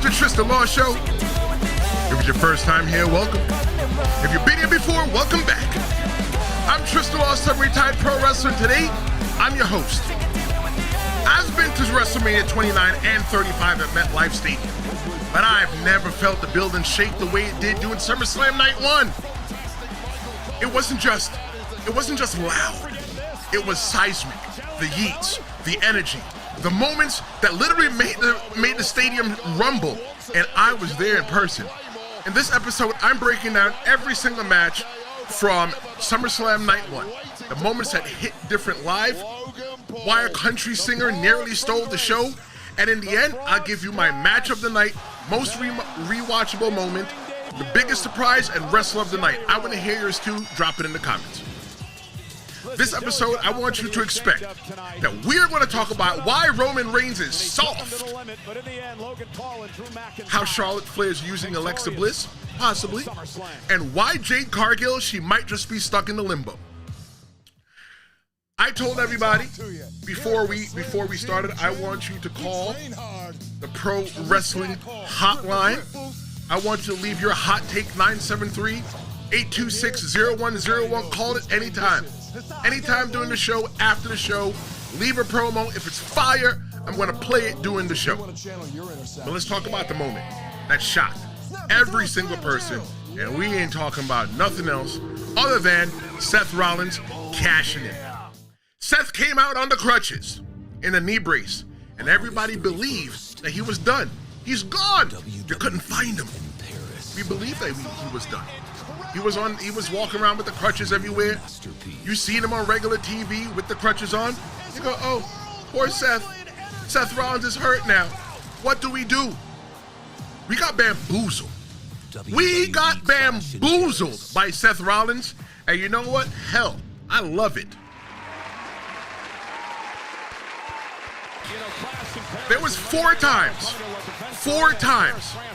the Tristan Law Show. If it's your first time here, welcome. If you've been here before, welcome back. I'm Tristan Law, some-retired pro wrestler. Today, I'm your host. I've been to WrestleMania 29 and 35 at MetLife Stadium, but I've never felt the building shake the way it did during SummerSlam Night 1. It wasn't just loud. It was seismic. The yeets, the energy, the moments that literally made the stadium rumble, and I was there in person. In this episode, I'm breaking down every single match from SummerSlam Night 1. The moments that hit different live, why a country singer nearly stole the show, and in the end, I'll give you my match of the night, most rewatchable moment, the biggest surprise, and wrestler of the night. I want to hear yours too. Drop it in the comments. This episode, I want you to expect that we're going to talk about why Roman Reigns is soft, how Charlotte Flair's using Alexa Bliss, possibly, and why Jade Cargill, she might just be stuck in the limbo. I told everybody before we started, I want you to call the Pro Wrestling Hotline. I want you to leave your hot take 973-826-0101. Call it anytime. Anytime during the show, after the show, leave a promo. If it's fire, I'm going to play it during the show. But let's talk about the moment that shocked every single person, and we ain't talking about nothing else other than Seth Rollins cashing in. Seth came out on the crutches in a knee brace, and everybody believed that he was done. He's gone. You couldn't find him. We believed that he was done. He was walking around with the crutches everywhere. You seen him on regular TV with the crutches on. You go, oh, poor Seth. Seth Rollins is hurt now. What do? We got bamboozled. We got bamboozled by Seth Rollins. And you know what? Hell, I love it. There was four times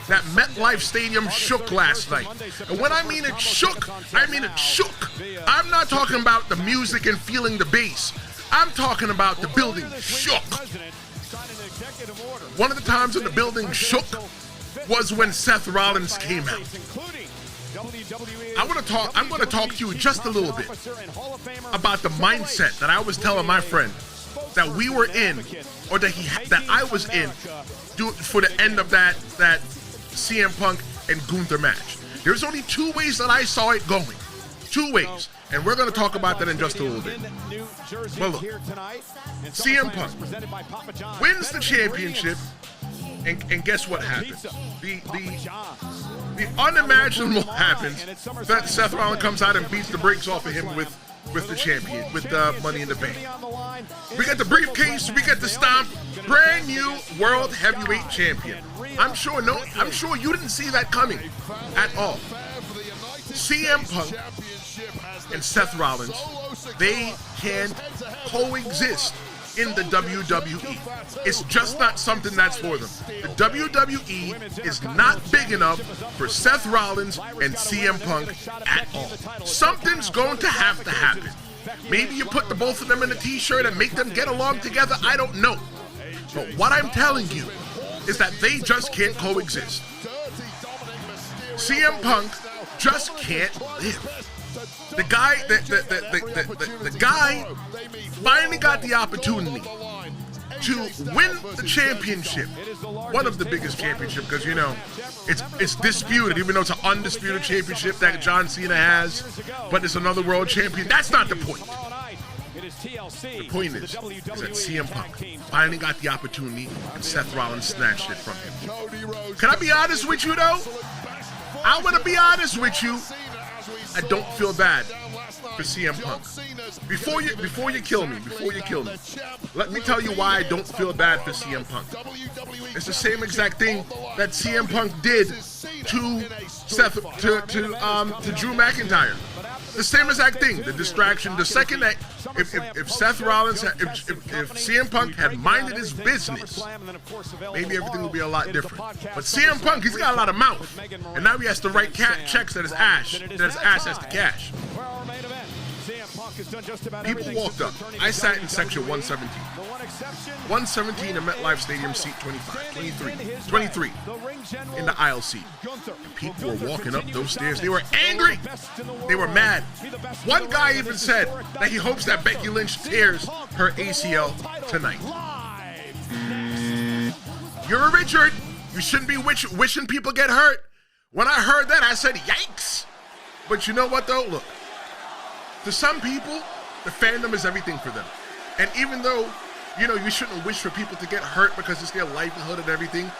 that MetLife Stadium shook last night. And when I mean it shook, I mean it shook. I'm not talking about the music and feeling the bass. I'm talking about the building shook. One of the times when the building shook was when Seth Rollins came out. I'm going to talk to you just a little bit about the mindset that I was telling my friend that we were in, or that I was in for the end of that CM Punk and Gunther match. There's only two ways that I saw it going. Two ways. And we're going to talk about that in just a little bit. Well, look, CM Punk wins the championship, and guess what happens? The unimaginable happens that Seth Rollins comes out and beats the brakes off of him with the champion, with the Money in the Bank. We got the briefcase, we got the stomp, brand new World Heavyweight Champion. I'm sure you didn't see that coming at all. CM Punk and Seth Rollins, they can coexist in the WWE. It's just not something that's for them. The WWE is not big enough for Seth Rollins and CM Punk at all. Something's going to have to happen. Maybe you put the both of them in a t-shirt and make them get along together. I don't know. But what I'm telling you is that they just can't coexist. CM Punk just can't live. The guy finally got the opportunity to win the championship, one of the biggest championships, because you know it's disputed, even though it's an undisputed championship that John Cena has, but it's another world champion. That's not the point. The point is that CM Punk finally got the opportunity and Seth Rollins snatched it from him. Can I be honest with you though? I want to be honest with you. I don't feel bad for CM Punk. Before you kill me, let me tell you why I don't feel bad for CM Punk. It's the same exact thing that CM Punk did to Drew McIntyre. The same exact thing. The distraction. The second that if Seth Rollins, if CM Punk had minded his business, maybe everything would be a lot different. But CM Punk, he's got a lot of mouth, and now he has to write checks that his ass has to cash. People walked up. I sat in section 117. 117 in MetLife Stadium, seat 23 in the aisle seat. And people were walking up those stairs. They were angry. They were mad. One guy even said that he hopes that Becky Lynch tears her ACL tonight. You're a Richard. You shouldn't be wishing people get hurt. When I heard that, I said, yikes. But you know what, though? Look, to some people, the fandom is everything for them. And even though, you shouldn't wish for people to get hurt because it's their livelihood and everything,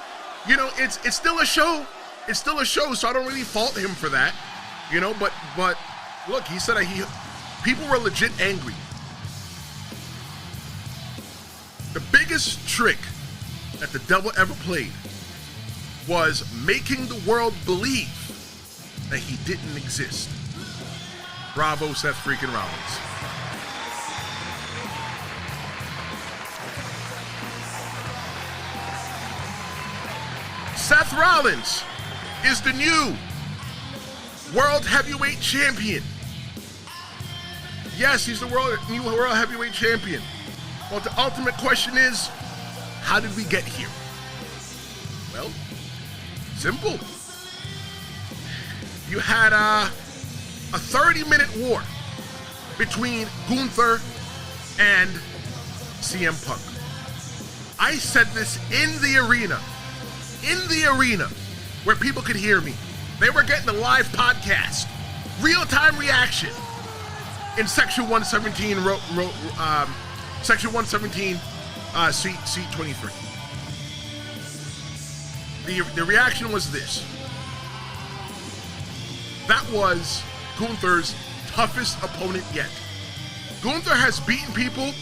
it's still a show. It's still a show, so I don't really fault him for that. But look, he said people were legit angry. The biggest trick that the devil ever played was making the world believe that he didn't exist. Bravo, Seth freaking Rollins. Seth Rollins is the new World Heavyweight Champion. Yes, he's the new World Heavyweight Champion. Well, the ultimate question is, how did we get here? Well, simple. You had a 30-minute war between Gunther and CM Punk. I said this in the arena where people could hear me. They were getting the live podcast, real-time reaction in Section 117, Section 117, seat 23. The reaction was this. That was Gunther's toughest opponent yet. Gunther has beaten people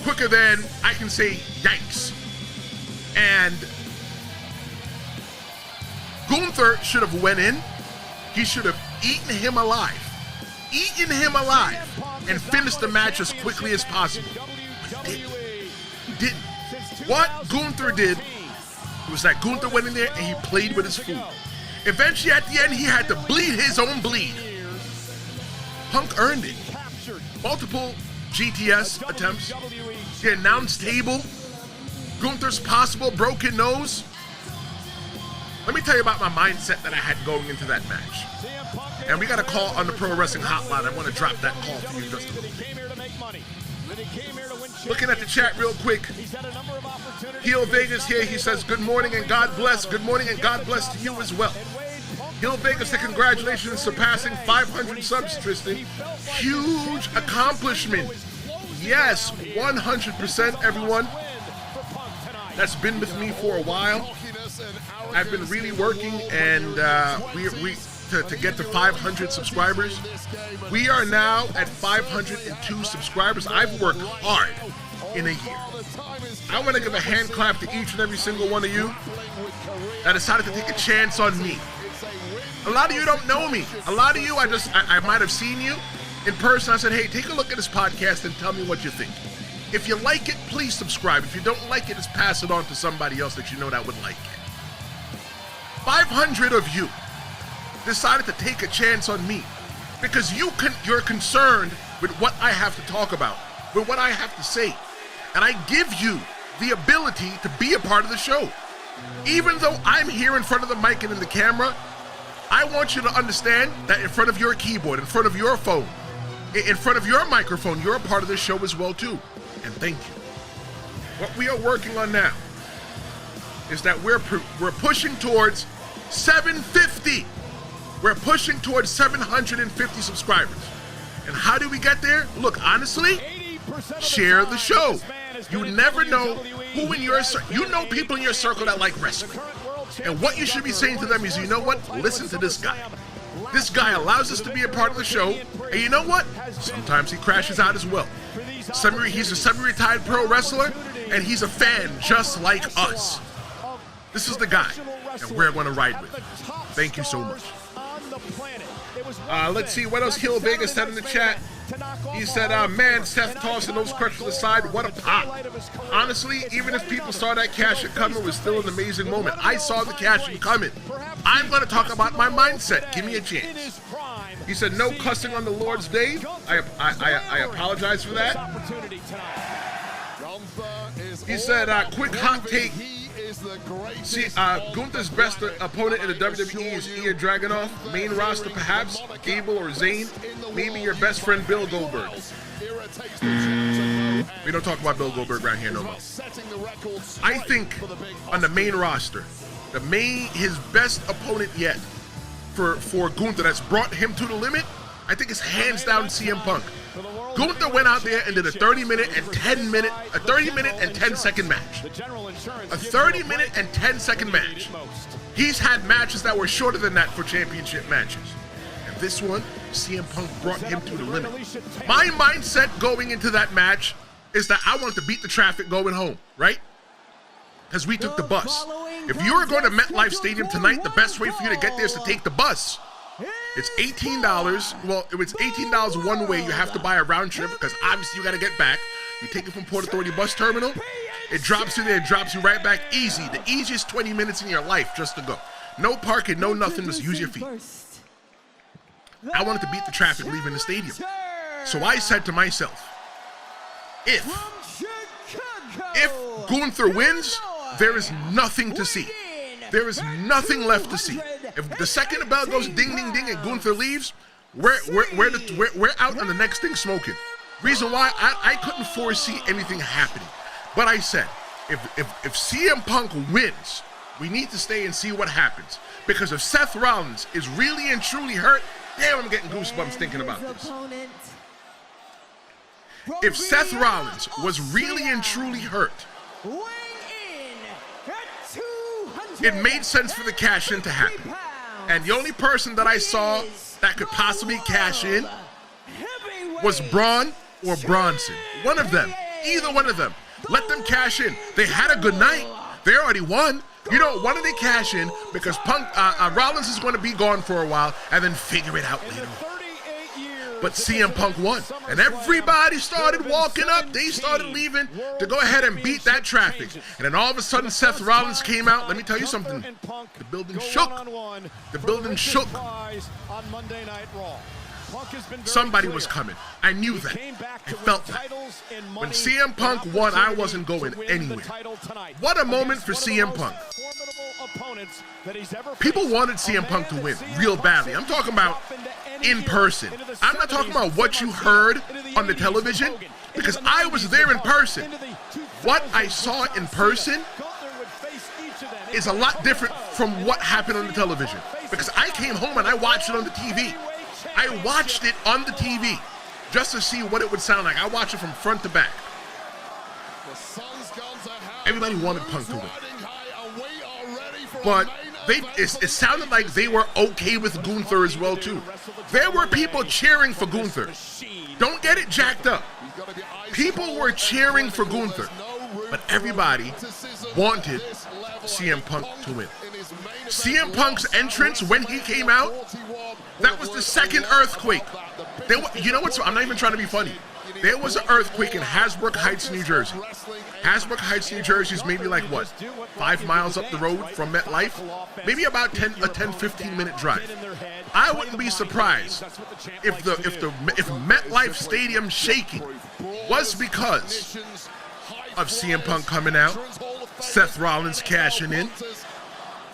quicker than I can say yikes. And Gunther should have went in. He should have eaten him alive, and finished the match as quickly as possible. But he didn't. What Gunther did was that Gunther went in there and he played with his food. Eventually, at the end, he had to bleed his own bleed. Punk earned it. Multiple GTS attempts. The announce table. Gunther's possible broken nose. Let me tell you about my mindset that I had going into that match. And we got a call on the Pro Wrestling Hotline. I want to drop that call for you just a little bit. Looking at the chat real quick. Heel Vegas here. He says, good morning and God bless. Good morning and God bless to you as well. Heel Vegas, congratulations surpassing 500 subs, Tristan. Huge accomplishment. Yes, 100% everyone that's been with me for a while. I've been really working, and to get to 500 subscribers. We are now at 502 subscribers. I've worked hard in a year. I want to give a hand clap to each and every single one of you that decided to take a chance on me. A lot of you don't know me. A lot of you, I might have seen you in person. I said, hey, take a look at this podcast and tell me what you think. If you like it, please subscribe. If you don't like it, just pass it on to somebody else that you know that would like it. 500 of you decided to take a chance on me because you're concerned with what I have to talk about, with what I have to say. And I give you the ability to be a part of the show. Even though I'm here in front of the mic and in the camera, I want you to understand that in front of your keyboard, in front of your phone, in front of your microphone, you're a part of the show as well too. And thank you. What we are working on now is that we're pushing towards 750. We're pushing towards 750 subscribers. And how do we get there? Look, honestly, share the show. You never know who in your circle, you know people in your circle that like wrestling. And what you should be saying to them is, you know what? Listen to this guy. This guy allows us to be a part of the show. And you know what? Sometimes he crashes out as well. He's a semi-retired pro wrestler, and he's a fan just like us. This is the guy that we're going to ride with. Thank you so much. Let's see what else Hill Vegas said in the chat. He said, man, Seth tossing those crutches aside, what a pop. Honestly, even if people saw that cash-in coming, it was still an amazing moment. I saw the cash-in coming. I'm going to talk about my mindset. Give me a chance. He said, no cussing on the Lord's Day. I apologize for that. He said, quick hot take. See, Gunther's best opponent in the WWE is Ilya Dragunov. Main roster, perhaps Gable or Zayn. Maybe your best friend Bill Goldberg. We don't talk about Bill Goldberg around here no more. I think on the main roster, his best opponent yet for Gunther that's brought him to the limit, I think it's hands down CM Punk. Gunther went out there and did a 30-minute and 10-second match. A 30-minute and 10-second match. He's had matches that were shorter than that for championship matches. And this one, CM Punk brought him to the limit. My mindset going into that match is that I want to beat the traffic going home, right? Because we took the bus. If you are going to MetLife Stadium tonight, the best way for you to get there is to take the bus. It's $18. Well, if it's $18 one way, you have to buy a round trip because obviously you got to get back. You take it from Port Authority Bus Terminal. It drops you there. It drops you right back easy. The easiest 20 minutes in your life just to go. No parking, no nothing. Just use your feet. I wanted to beat the traffic leaving the stadium. So I said to myself, if Gunther wins, there is nothing to see. There is nothing left to see. If the second the bell goes ding, ding, ding, and Gunther leaves, we're out on the next thing smoking. Reason why I couldn't foresee anything happening. But I said, if CM Punk wins, we need to stay and see what happens. Because if Seth Rollins is really and truly hurt, damn, I'm getting goosebumps thinking about this. If Seth Rollins was really and truly hurt, it made sense for the cash-in to happen. And the only person that I saw that could possibly cash in was Braun or Bronson. One of them. Either one of them. Let them cash in. They had a good night. They already won. You know, why don't they cash in? Because Rollins is going to be gone for a while and then figure it out later on. But CM Punk won. And everybody started walking up. They started leaving to go ahead and beat that traffic. And then all of a sudden, Seth Rollins came out. Let me tell you something. The building shook. The building shook. Somebody was coming. I knew that. I felt that. When CM Punk won, I wasn't going anywhere. What a moment for CM Punk. People wanted CM Punk to win real badly. I'm talking about in person. I'm not talking about what you heard on the television, because I was there in person. What I saw in person is a lot different from what happened on the television, because I came home and I watched it on the TV. I watched it on the TV just to see what it would sound like. I watched it from front to back. Everybody wanted Punk to win. But it sounded like they were okay with Gunther as well, too. There were people cheering for Gunther. Don't get it jacked up. People were cheering for Gunther. But everybody wanted CM Punk to win. CM Punk's entrance, when he came out, that was the second earthquake. You know what? I'm not even trying to be funny. There was an earthquake in Hasbrook Heights, New Jersey. Hasbrook Heights, New Jersey is maybe like what? 5 miles up the road from MetLife? Maybe about 10-15 minute drive. I wouldn't be surprised if MetLife Stadium shaking was because of CM Punk coming out, Seth Rollins cashing in.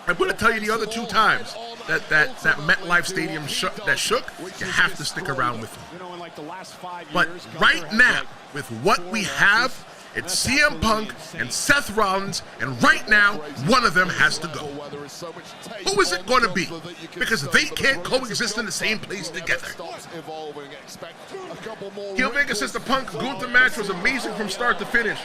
I'm going to tell you the other 2 times that MetLife Stadium shook, you have to stick around with me. But right now, with what we have, it's CM Punk and Seth Rollins, and right now, one of them has to go. Who is it going to be? Because they can't coexist in the same place together. Heel Vegas says the Punk-Gunther match was amazing from start to finish.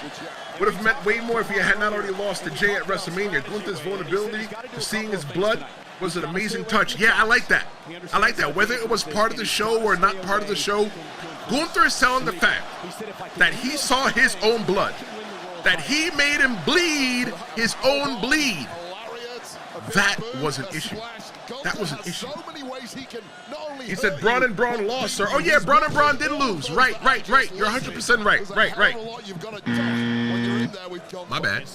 Would have meant way more if he had not already lost to Jay at WrestleMania. Gunther's vulnerability to seeing his blood was an amazing touch. Yeah, I like that. I like that. Whether it was part of the show or not part of the show, Gunther is selling the fact that he saw his own blood, that he made him bleed his own bleed. That was an issue. That was an issue. He said Braun and Braun lost, sir. Oh, yeah, Braun and Braun did lose. Right. You're 100% right. My bad.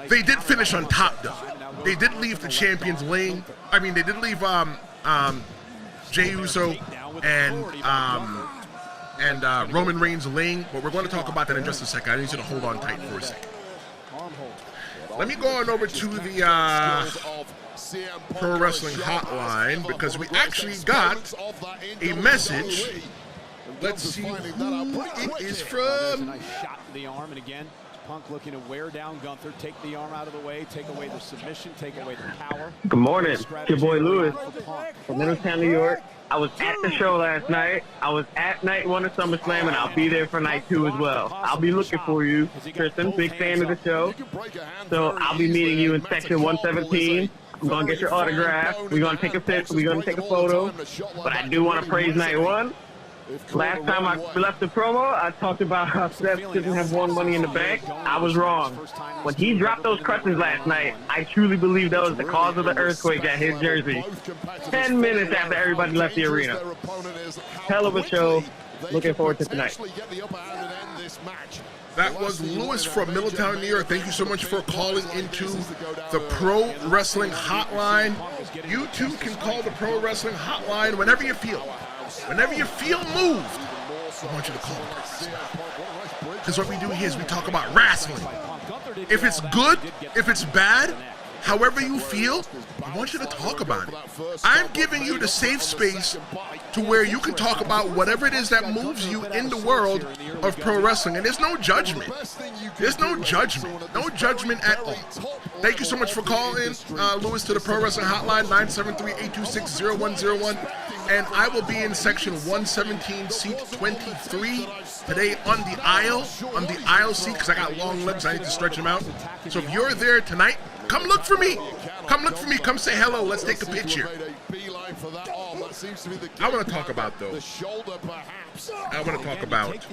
They did finish on top, though. They did leave the champions lane. I mean, they did leave Jey Uso and and Roman Reigns laying, but we're going to talk about that in just a second. I need you to hold on tight for a second. Let me go on over to the Pro Wrestling Hotline because we actually got a message. Let's see who it is from. Nice shot to the arm, and again, Punk looking to wear down Gunther, take the arm out of the way, take away the submission, take away the power. Good morning. It's your boy Lewis from Middletown, New York. I was at the show last night. I was at night 1 of SummerSlam, and I'll be there for night 2 as well. I'll be looking for you, Tristan. Big fan of the show. So I'll be meeting you in section 117. I'm going to get your autograph. We're going to take a pic. We're going to take a photo. But I do want to praise night 1. Last time I left the promo, I talked about how Seth doesn't have one money in the bank. I was wrong. When he dropped those crutches last night, I truly believe that was the cause of the earthquake at his jersey. 10 minutes after everybody left the arena. Hell of a show. Looking forward to tonight. That was Lewis from Middletown, New York. Thank you so much for calling into the Pro Wrestling Hotline. You too can call the Pro Wrestling Hotline whenever you feel. Whenever you feel moved, I want you to call us. Because what we do here is we talk about wrestling. If it's good, if it's bad, however you feel, I want you to talk about it. I'm giving you the safe space to where you can talk about whatever it is that moves you in the world of pro wrestling. And there's no judgment. There's no judgment. No judgment at all. Thank you so much for calling, Lewis, to the Pro Wrestling Hotline, 973-826-0101. And I will be in section 117, seat 23, today on the aisle seat, because I got long legs. I need to stretch them out. So if you're there tonight, come look for me. Come look for me. Come say hello. Let's take a picture. I want to talk about, though. I want to talk about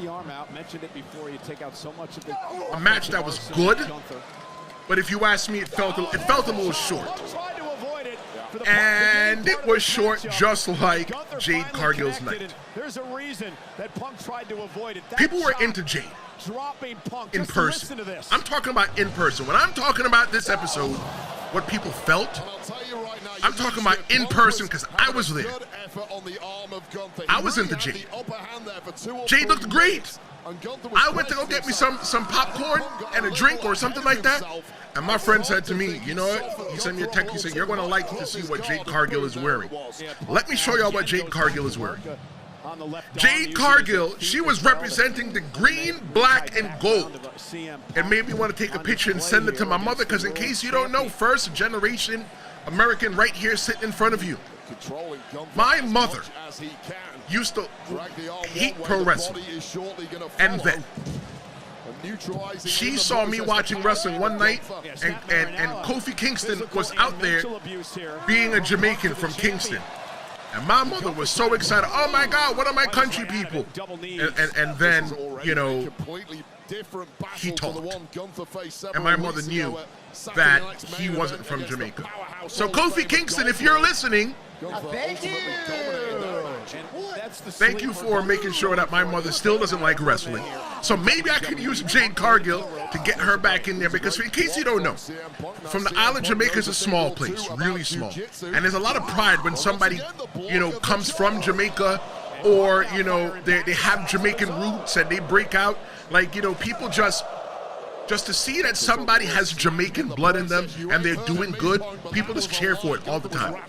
a match that was good, but if you ask me, it felt a little short. And it was short, just like Jade Cargill's night. People were into Jade in person. I'm talking about in person. When I'm talking about this episode, what people felt, I'm talking about in person because I was there. I was into Jade. Jade looked great. I went to go get me some popcorn and a drink or something like that. And my friend said to me, you know what? He sent me a text. He said, you're going to like to see what Jade Cargill is wearing. Let me show y'all what Jade Cargill is wearing. Jade Cargill, she was representing the green, black, and gold. And made me want to take a picture and send it to my mother because in case you don't know, first generation American right here sitting in front of you. My mother used to hate pro wrestling. And then she saw me watching wrestling one night, and Kofi Kingston was out there being a Jamaican from Kingston. And my mother was so excited. Oh my God, what are my country people? And then, you know, he talked. And my mother knew that he wasn't from Jamaica. So Kofi Kingston, if you're listening, thank you for making sure that my mother still doesn't like wrestling. So maybe I could use Jade Cargill to get her back in there because in case you don't know, from the Isle of Jamaica is a small place, really small. And there's a lot of pride when somebody, you know, comes from Jamaica or, you know, they have Jamaican roots and they break out. Like, you know, people just to see that somebody has Jamaican blood in them and they're doing good, people just cheer for it all the time.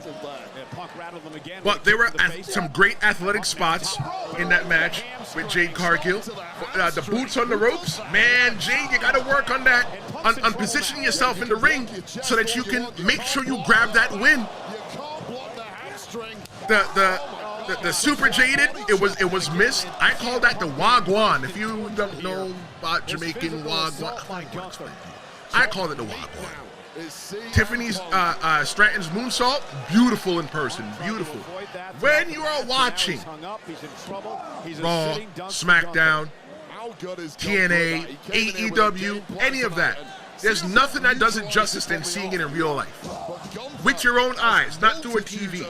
But there were some great athletic spots in that match with Jade Cargill. The boots on the ropes, man, Jade, you got to work on that, on positioning yourself in the ring so that you can make sure you grab that win. The super jaded, it was missed. I call that the wagwan. If you don't know about Jamaican wagwan, I call it the wagwan. Tiffany Stratton's moonsault, beautiful in person, beautiful. When you are watching Raw, SmackDown, TNA, AEW, any of that, there's nothing that does it justice than seeing it in real life. With your own eyes, not through a TV.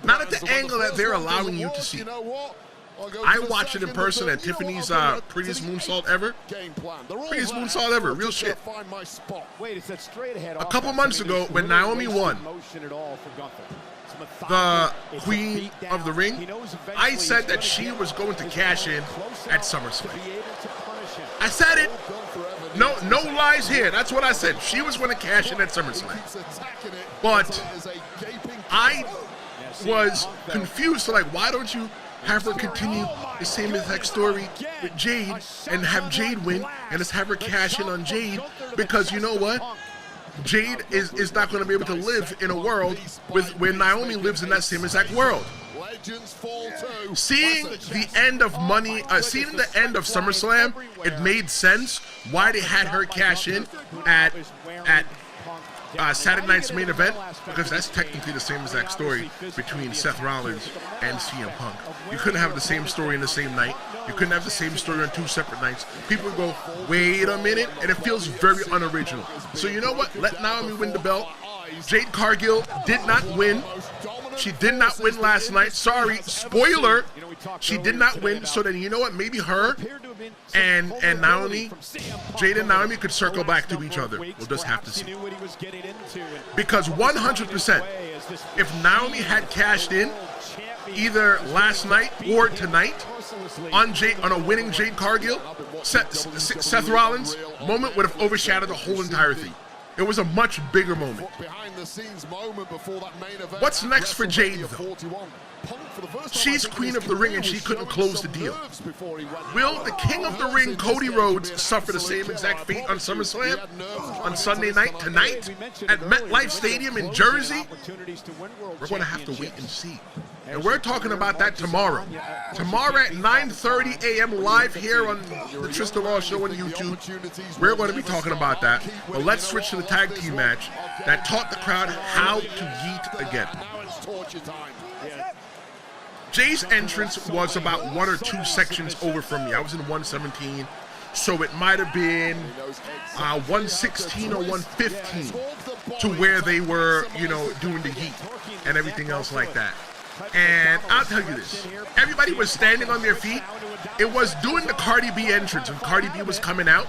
Not at the angle that they're allowing you to see. I watched it in person at Tiffany's prettiest moonsault ever. Prettiest moonsault ever, real shit. A couple months ago, when Naomi won the Queen of the Ring, I said that she was going to cash in at SummerSlam. I said it. No lies here. That's what I said. She was going to cash in at SummerSlam. But I was confused. So, like, why don't you have her continue the same exact story with Jade and have Jade win and just have her cash in on Jade? Because you know what? Jade is not going to be able to live in a world where Naomi lives in that same exact world. Seeing the end of seeing the end of SummerSlam, it made sense why they had her cash in at Saturday night's main event, because that's technically the same exact story between Seth Rollins and CM Punk. You couldn't have the same story in the same night. You couldn't have the same story on two separate nights. People would go, wait a minute, and it feels very unoriginal. So you know what? Let Naomi win the belt. Jade Cargill did not win. She did not win last night. Sorry, spoiler. She did not win. So then, you know what? Maybe her and Naomi, Jade and Naomi could circle back to each other. We'll just have to see. Because 100%, if Naomi had cashed in either last night or tonight on a winning Jade Cargill, Seth Rollins' moment would have overshadowed the whole entire thing. It was a much bigger moment. What's next for Jade, though? She's Queen of the Ring and she couldn't close the deal. Will the King of the Ring, Cody Rhodes, suffer the same exact fate on SummerSlam on Sunday night tonight at MetLife Stadium in Jersey? We're going to have to wait and see. And we're talking about that tomorrow. Tomorrow at 9:30 a.m. live here on the Tristan Law Show on YouTube. We're going to be talking about that. But let's switch to the tag team match that taught the crowd how to yeet again. Jay's entrance was about 1 or 2 sections over from me. I was in 117, so it might have been 116 or 115 to where they were, doing the yeet and everything else like that. And I'll tell you this, everybody was standing on their feet. It was doing the Cardi B entrance, and Cardi B was coming out.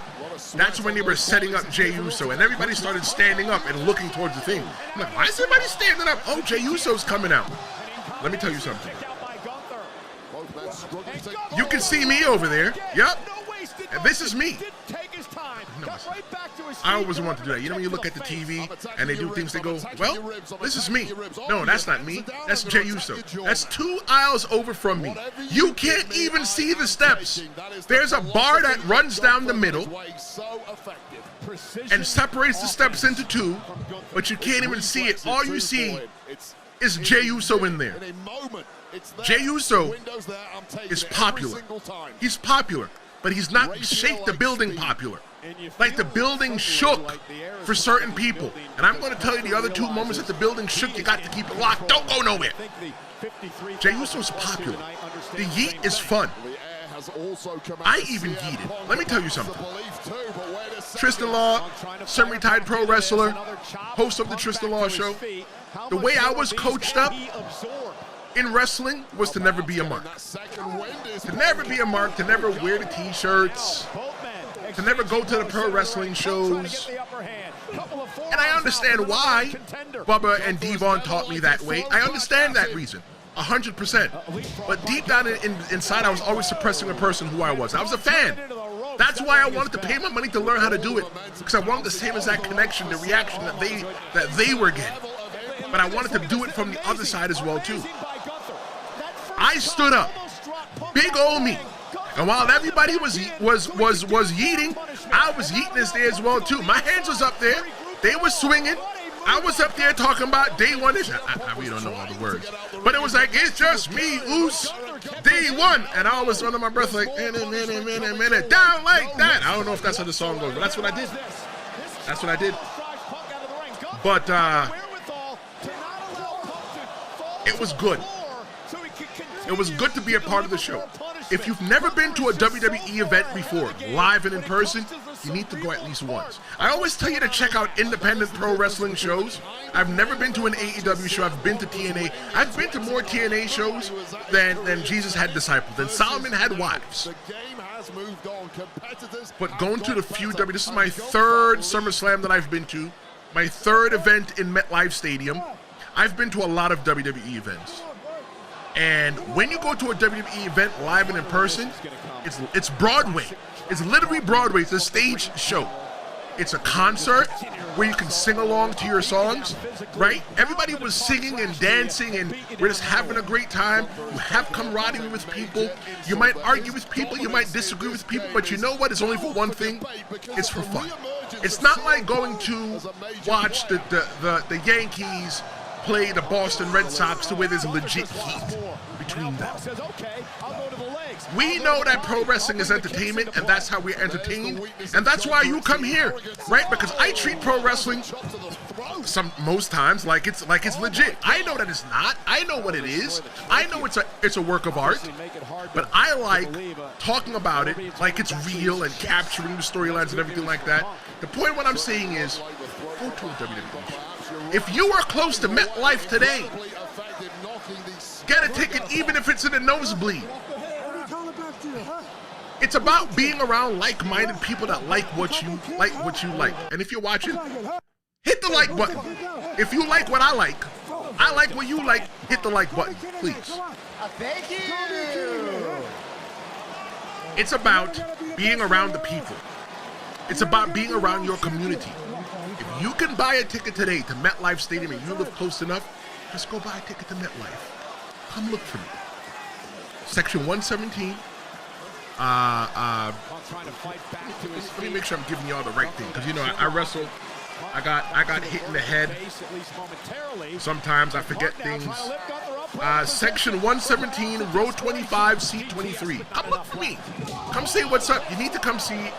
That's when they were setting up Jey Uso, and everybody started standing up and looking towards the thing. I'm like, why is everybody standing up? Oh, Jey Uso's coming out. Let me tell you something. You can see me over there. Yep. And this is me. No, I always want to do that. You know when you look at the TV and they do things, they go, well, this is me. No, that's not me. That's Jey Uso. That's 2 aisles over from me. You can't even see the steps. There's a bar that runs down the middle and separates the steps into 2, but you can't even see it. All you see is Jey Uso in there. Jey Uso is popular. He's popular, but he's not shake the building popular. Like the building shook for certain people. And I'm going to tell you the other 2 moments that the building shook, you got to keep it locked. Don't go nowhere. Jey Uso's popular. The yeet is fun. I even yeeted. Let me tell you something. Tristan Law, semi-retired pro wrestler, host of the Tristan Law Show. The way I was coached up in wrestling was to never be a mark. To never be a mark, to never wear the t-shirts, to never go to the pro wrestling shows. And I understand why Bubba and Devon taught me that way. I understand that reason, 100%. But deep down inside, I was always suppressing the person who I was. I was a fan. That's why I wanted to pay my money to learn how to do it, because I wanted the same exact connection, the reaction that they were getting. But I wanted to do it from the other side as well, too. I stood up, big old me, and while everybody was yeeting, I was yeeting this day as well too. My hands was up there, they were swinging. I was up there talking about day one. I really don't know all the words, but it was like, it's just me, Oos, day one, and I was under my breath like, minute, down like that. I don't know if that's how the song goes, but that's what I did. That's what I did. But it was good. It was good to be a part of the show. If you've never been to a WWE event before, live and in person, You need to go at least once. I always tell you to check out independent pro wrestling shows. I've never been to an AEW show. I've been to TNA. I've been to more TNA shows than Jesus had disciples, than Solomon had wives. But going to the few this is my third SummerSlam that I've been to, my third event in MetLife Stadium. I've been to a lot of WWE events. And when you go to a WWE event live and in person, it's Broadway. It's literally Broadway. It's a stage show. It's a concert where you can sing along to your songs, right? Everybody was singing and dancing, and we're just having a great time. You have camaraderie with people. You might argue with people. You might disagree with people. But you know what? It's only for one thing. It's for fun. It's not like going to watch the Yankees play the Boston Red Sox to where there's a legit heat between them. We know that pro wrestling is entertainment, and that's how we're entertained, and that's why you come here, right? Because I treat pro wrestling most times like it's legit. I know that it's not. I know what it is. I know it's a work of art, but I like talking about it like it's real and capturing the storylines and everything like that. The point what I'm saying is, go to a WWE show. If you are close to MetLife today, get a ticket even if it's in a nosebleed. It's about being around like-minded people that like what you like. And if you're watching, hit the like button. If you like what I like what you like, hit the like button, please. Thank you. It's about being around the people. It's about being around your community. If you can buy a ticket today to MetLife Stadium and you live close enough, just go buy a ticket to MetLife. Come look for me. Section 117. Let me make sure I'm giving y'all the right thing, because you know I wrestled. I got hit in the head. Sometimes I forget things. Section 117, row 25, seat 23. Come look for me. Come say what's up. You need to come see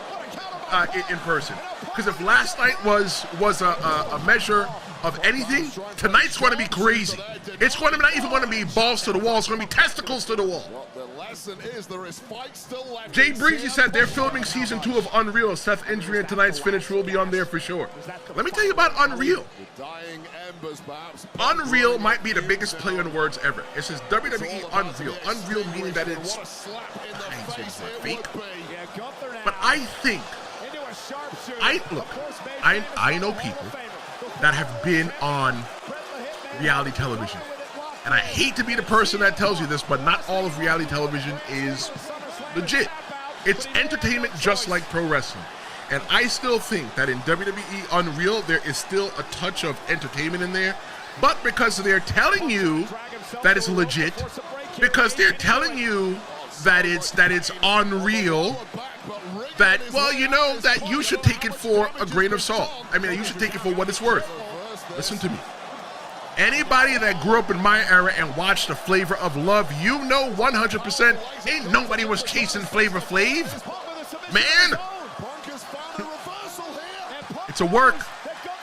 it in person. Because if last night was a measure of anything, tonight's going to be crazy. It's going to not even going to be balls to the wall. It's going to be testicles to the wall. Jay Breezy said they're filming season 2 of Unreal. Seth injury and tonight's finish will be on there for sure. Let me tell you about Unreal. Unreal might be the biggest play on words ever. It says WWE Unreal. Unreal meaning that it's fake. But I think, I know people that have been on reality television. And I hate to be the person that tells you this, but not all of reality television is legit. It's entertainment just like pro wrestling. And I still think that in WWE Unreal, there is still a touch of entertainment in there. But because they're telling you that it's legit, because they're telling you that it's unreal, that, well, you know, that you should take it for a grain of salt. I mean, you should take it for what it's worth. Listen to me. Anybody that grew up in my era and watched The Flavor of Love, you know 100% ain't nobody was chasing Flavor Flav. Man, it's a work.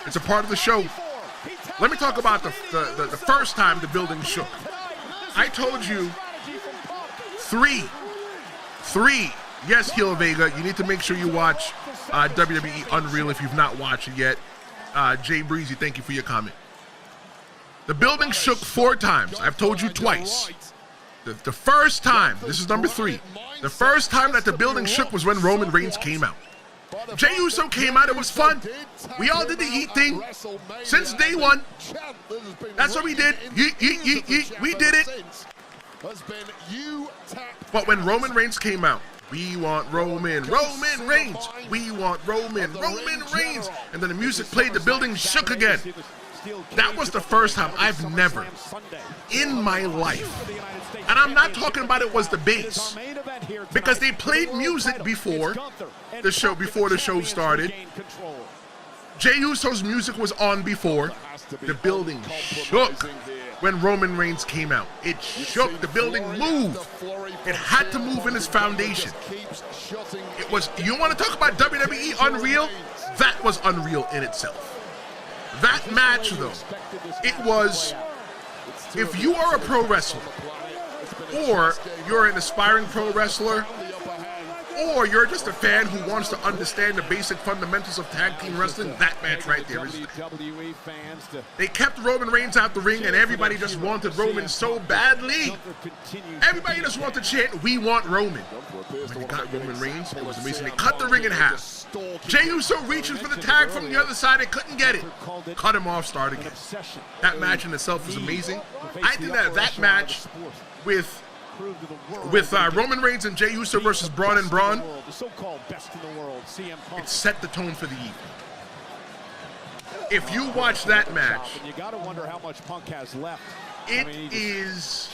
It's a part of the show. Let me talk about the first time the building shook. I told you three. Yes, Heel Vega, you need to make sure you watch WWE Unreal if you've not watched it yet. Jay Breezy, thank you for your comment. The building shook 4 times. I've told you twice. The first time, this is number 3. The first time that the building shook was when Roman Reigns came out. Jey Uso came out, it was fun. We all did the yeet thing since day one. That's what we did. Yeet. We did it. But when Roman Reigns came out, we want Roman Reigns. We want Roman Reigns. And then the music played, the building shook again. That was the first time. I've never in my life, and I'm not talking about it was the bass, because they played music before the show started. Jey Uso's music was on before. The building shook when Roman Reigns came out. It shook. The building moved. It had to move in its foundation. It was, you want to talk about WWE Unreal? That was unreal in itself. That match, though, it was, if you are a pro wrestler or you're an aspiring pro wrestler, or you're just a fan who wants to understand the basic fundamentals of tag team wrestling, that match right there is they kept Roman Reigns out the ring, and everybody just wanted Roman so badly. Everybody just wanted to chant, "We want Roman." When they got Roman Reigns, it was amazing. They cut the ring in half. Jey Uso reaching for the tag from the other side, they couldn't get it. Cut him off, start again. That match in itself was amazing. I think that match with Roman Reigns and Jey Uso versus Braun and Braun, it set the tone for the evening. If you watch that match, it is...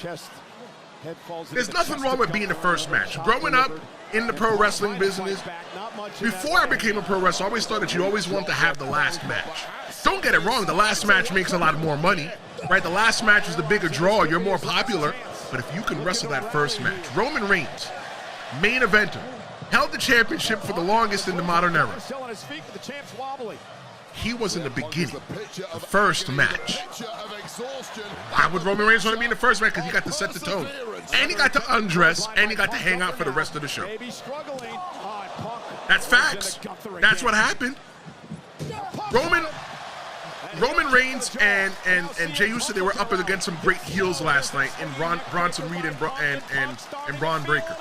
There's nothing wrong with being the first match. Growing up in the pro wrestling business, before I became a pro wrestler, I always thought that you always want to have the last match. Don't get it wrong, the last match makes a lot more money, right? The last match is the bigger draw, you're more popular. But if you can wrestle that first match, Roman Reigns, main eventer, held the championship for the longest in the modern era. He was in the beginning, the first match. Why would Roman Reigns want to be in the first match? Because he got to set the tone. And he got to undress, and he got to hang out for the rest of the show. That's facts. That's what happened. Roman Reigns and Jey Uso, they were up against some great heels last night in Bronson Reed and Braun Breaker.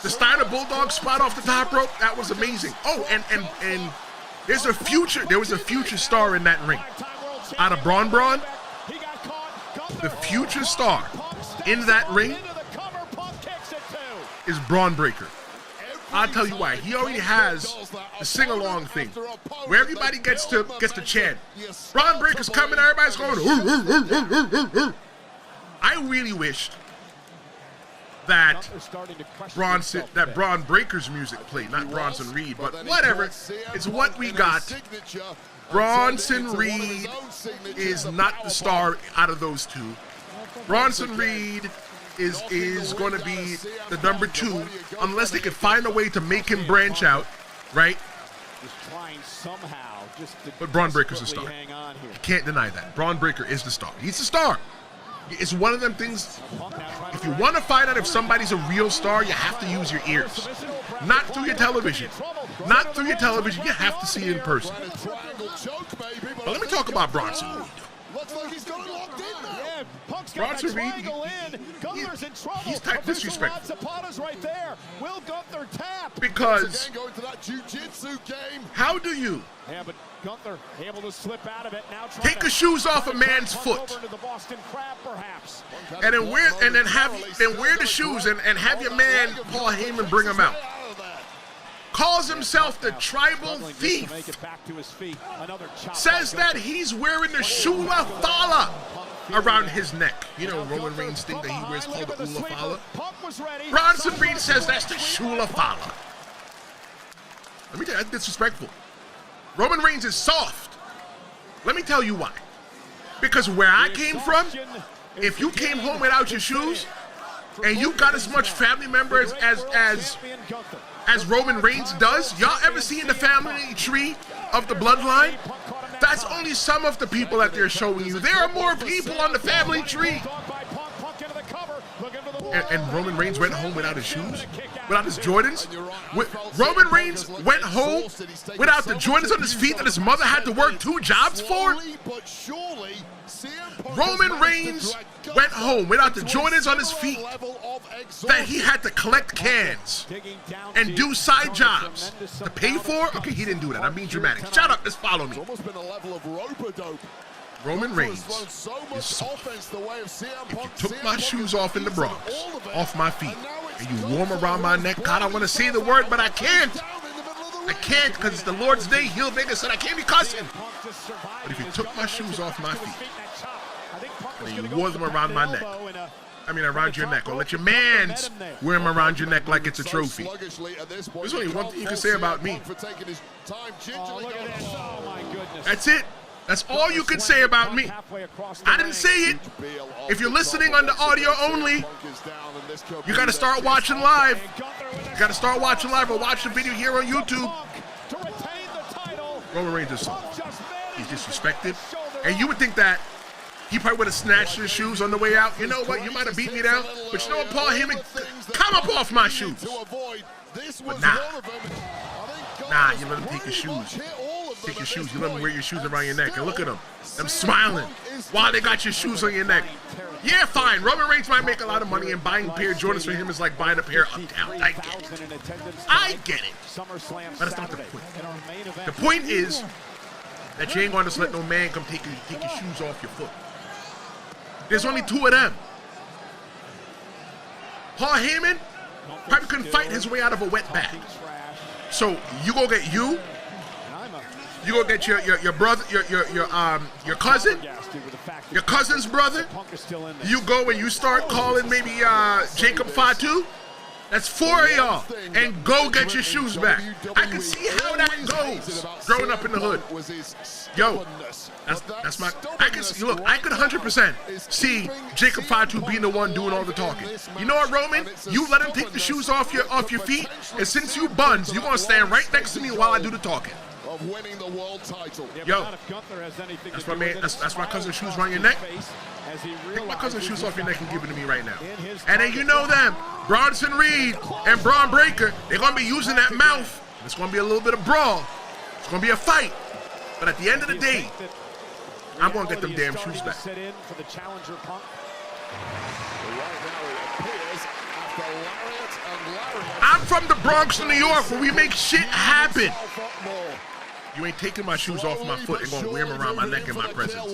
The Steiner Bulldog spot off the top rope, that was amazing. Oh, and there was a future star in that ring. Out of Braun, the future star in that ring is Braun Breaker. I'll tell you why. He already has the sing-along thing where everybody gets to chant. Braun Breaker's coming, everybody's going. I really wished that Braun Breaker's music played, not Bronson Reed, but whatever. It's what we got. Bronson Reed is not the star out of those two. Bronson Reed is going to be the number 2, unless they can find a way to make him branch out, right? But Braun Breaker's the star. You can't deny that. Braun Breaker is the star. He's the star. It's one of them things, if you want to find out if somebody's a real star, you have to use your ears. Not through your television. Not through your television. You have to see it in person. But let me talk about Bronson Reed. Looks like he's got it locked in now. Bronson Reed, he's type disrespectful. Will Gunther tap? Because how do you Gunther able to slip out of it now. Take the shoes off a man's foot, and then wear the shoes and have your man Paul Heyman bring him out. Calls himself the tribal thief. Says that he's wearing the Shula Fala around his neck. You know Roman Reigns' thing that he wears called the Ula Fala. Bronson Reed says that's the Shula Fala. Let me tell you, that's disrespectful. Roman Reigns is soft. Let me tell you why. Because where I came from, if you came home without your shoes and you got as much family members as Roman Reigns does, y'all ever seen the family tree of the bloodline? That's only some of the people that they're showing you. There are more people on the family tree. And Roman Reigns went home without his shoes, without his Jordans. Roman Reigns went home without the Jordans on his feet that his mother had to work 2 jobs for. Roman Reigns went home without the Jordans on his feet that he had to collect cans and do side jobs to pay for. Okay, he didn't do that. I'm being dramatic. Shut up. Let's follow me. Roman Reigns is soft. If you took my shoes off in the Bronx, off my feet, and you wore them around my neck, God, I want to say the word, but I can't. I can't because it's the Lord's Day. He'll make us, and I can't be cussing. But if you took my shoes off my feet, and you wore them around my neck, I mean around your neck, or let your mans wear them around your neck like it's a trophy. There's only one thing you can say about me. That's it. That's all you can say about me. I didn't say it. If you're listening on the audio only, you got to start watching live. You got to start watching live or watch the video here on YouTube. Roman Reigns is soft. He's disrespected. And you would think that he probably would have snatched his shoes on the way out. You know what? You might have beat me down. But you know what? Paul Heyman Come up off my shoes. But nah. Nah, you let them take your shoes. Take your shoes. You let them wear your shoes around your neck. And look at them. Them smiling while they got your shoes on your neck. Yeah, fine. Roman Reigns might make a lot of money, and buying a pair of Jordans for him is like buying a pair of Uptown. I get it. I get it. But that's not the point. The point is that you ain't going to just let no man come take your shoes off your foot. There's only 2 of them. Paul Heyman probably couldn't fight his way out of a wet bag. So you go get you go get your brother, your cousin, your cousin's brother. You go and you start calling maybe Jacob Fatu. That's 4 of y'all, and go get your shoes back. I can see how that goes growing up in the hood. Yo, that's my. I can see. Look, I could 100% see Jacob Fatu being the one doing all the talking. You know what, Roman? You let him take the shoes off your feet, and since you buns, you're gonna stand right next to me while I do the talking. Of winning the world title. Yo, that's my man. That's my cousin's shoes around your neck. Take my cousin's shoes off your neck and give it to me right now. And then you know them, Bronson Reed and Braun Breaker, they're gonna be using that mouth. It's gonna be a little bit of brawl. It's gonna be a fight. But at the end of the day, I'm gonna get them damn shoes back. I'm from the Bronx, New York, where we make shit happen. You ain't taking my shoes off my foot and gonna wear them around my neck in my presence.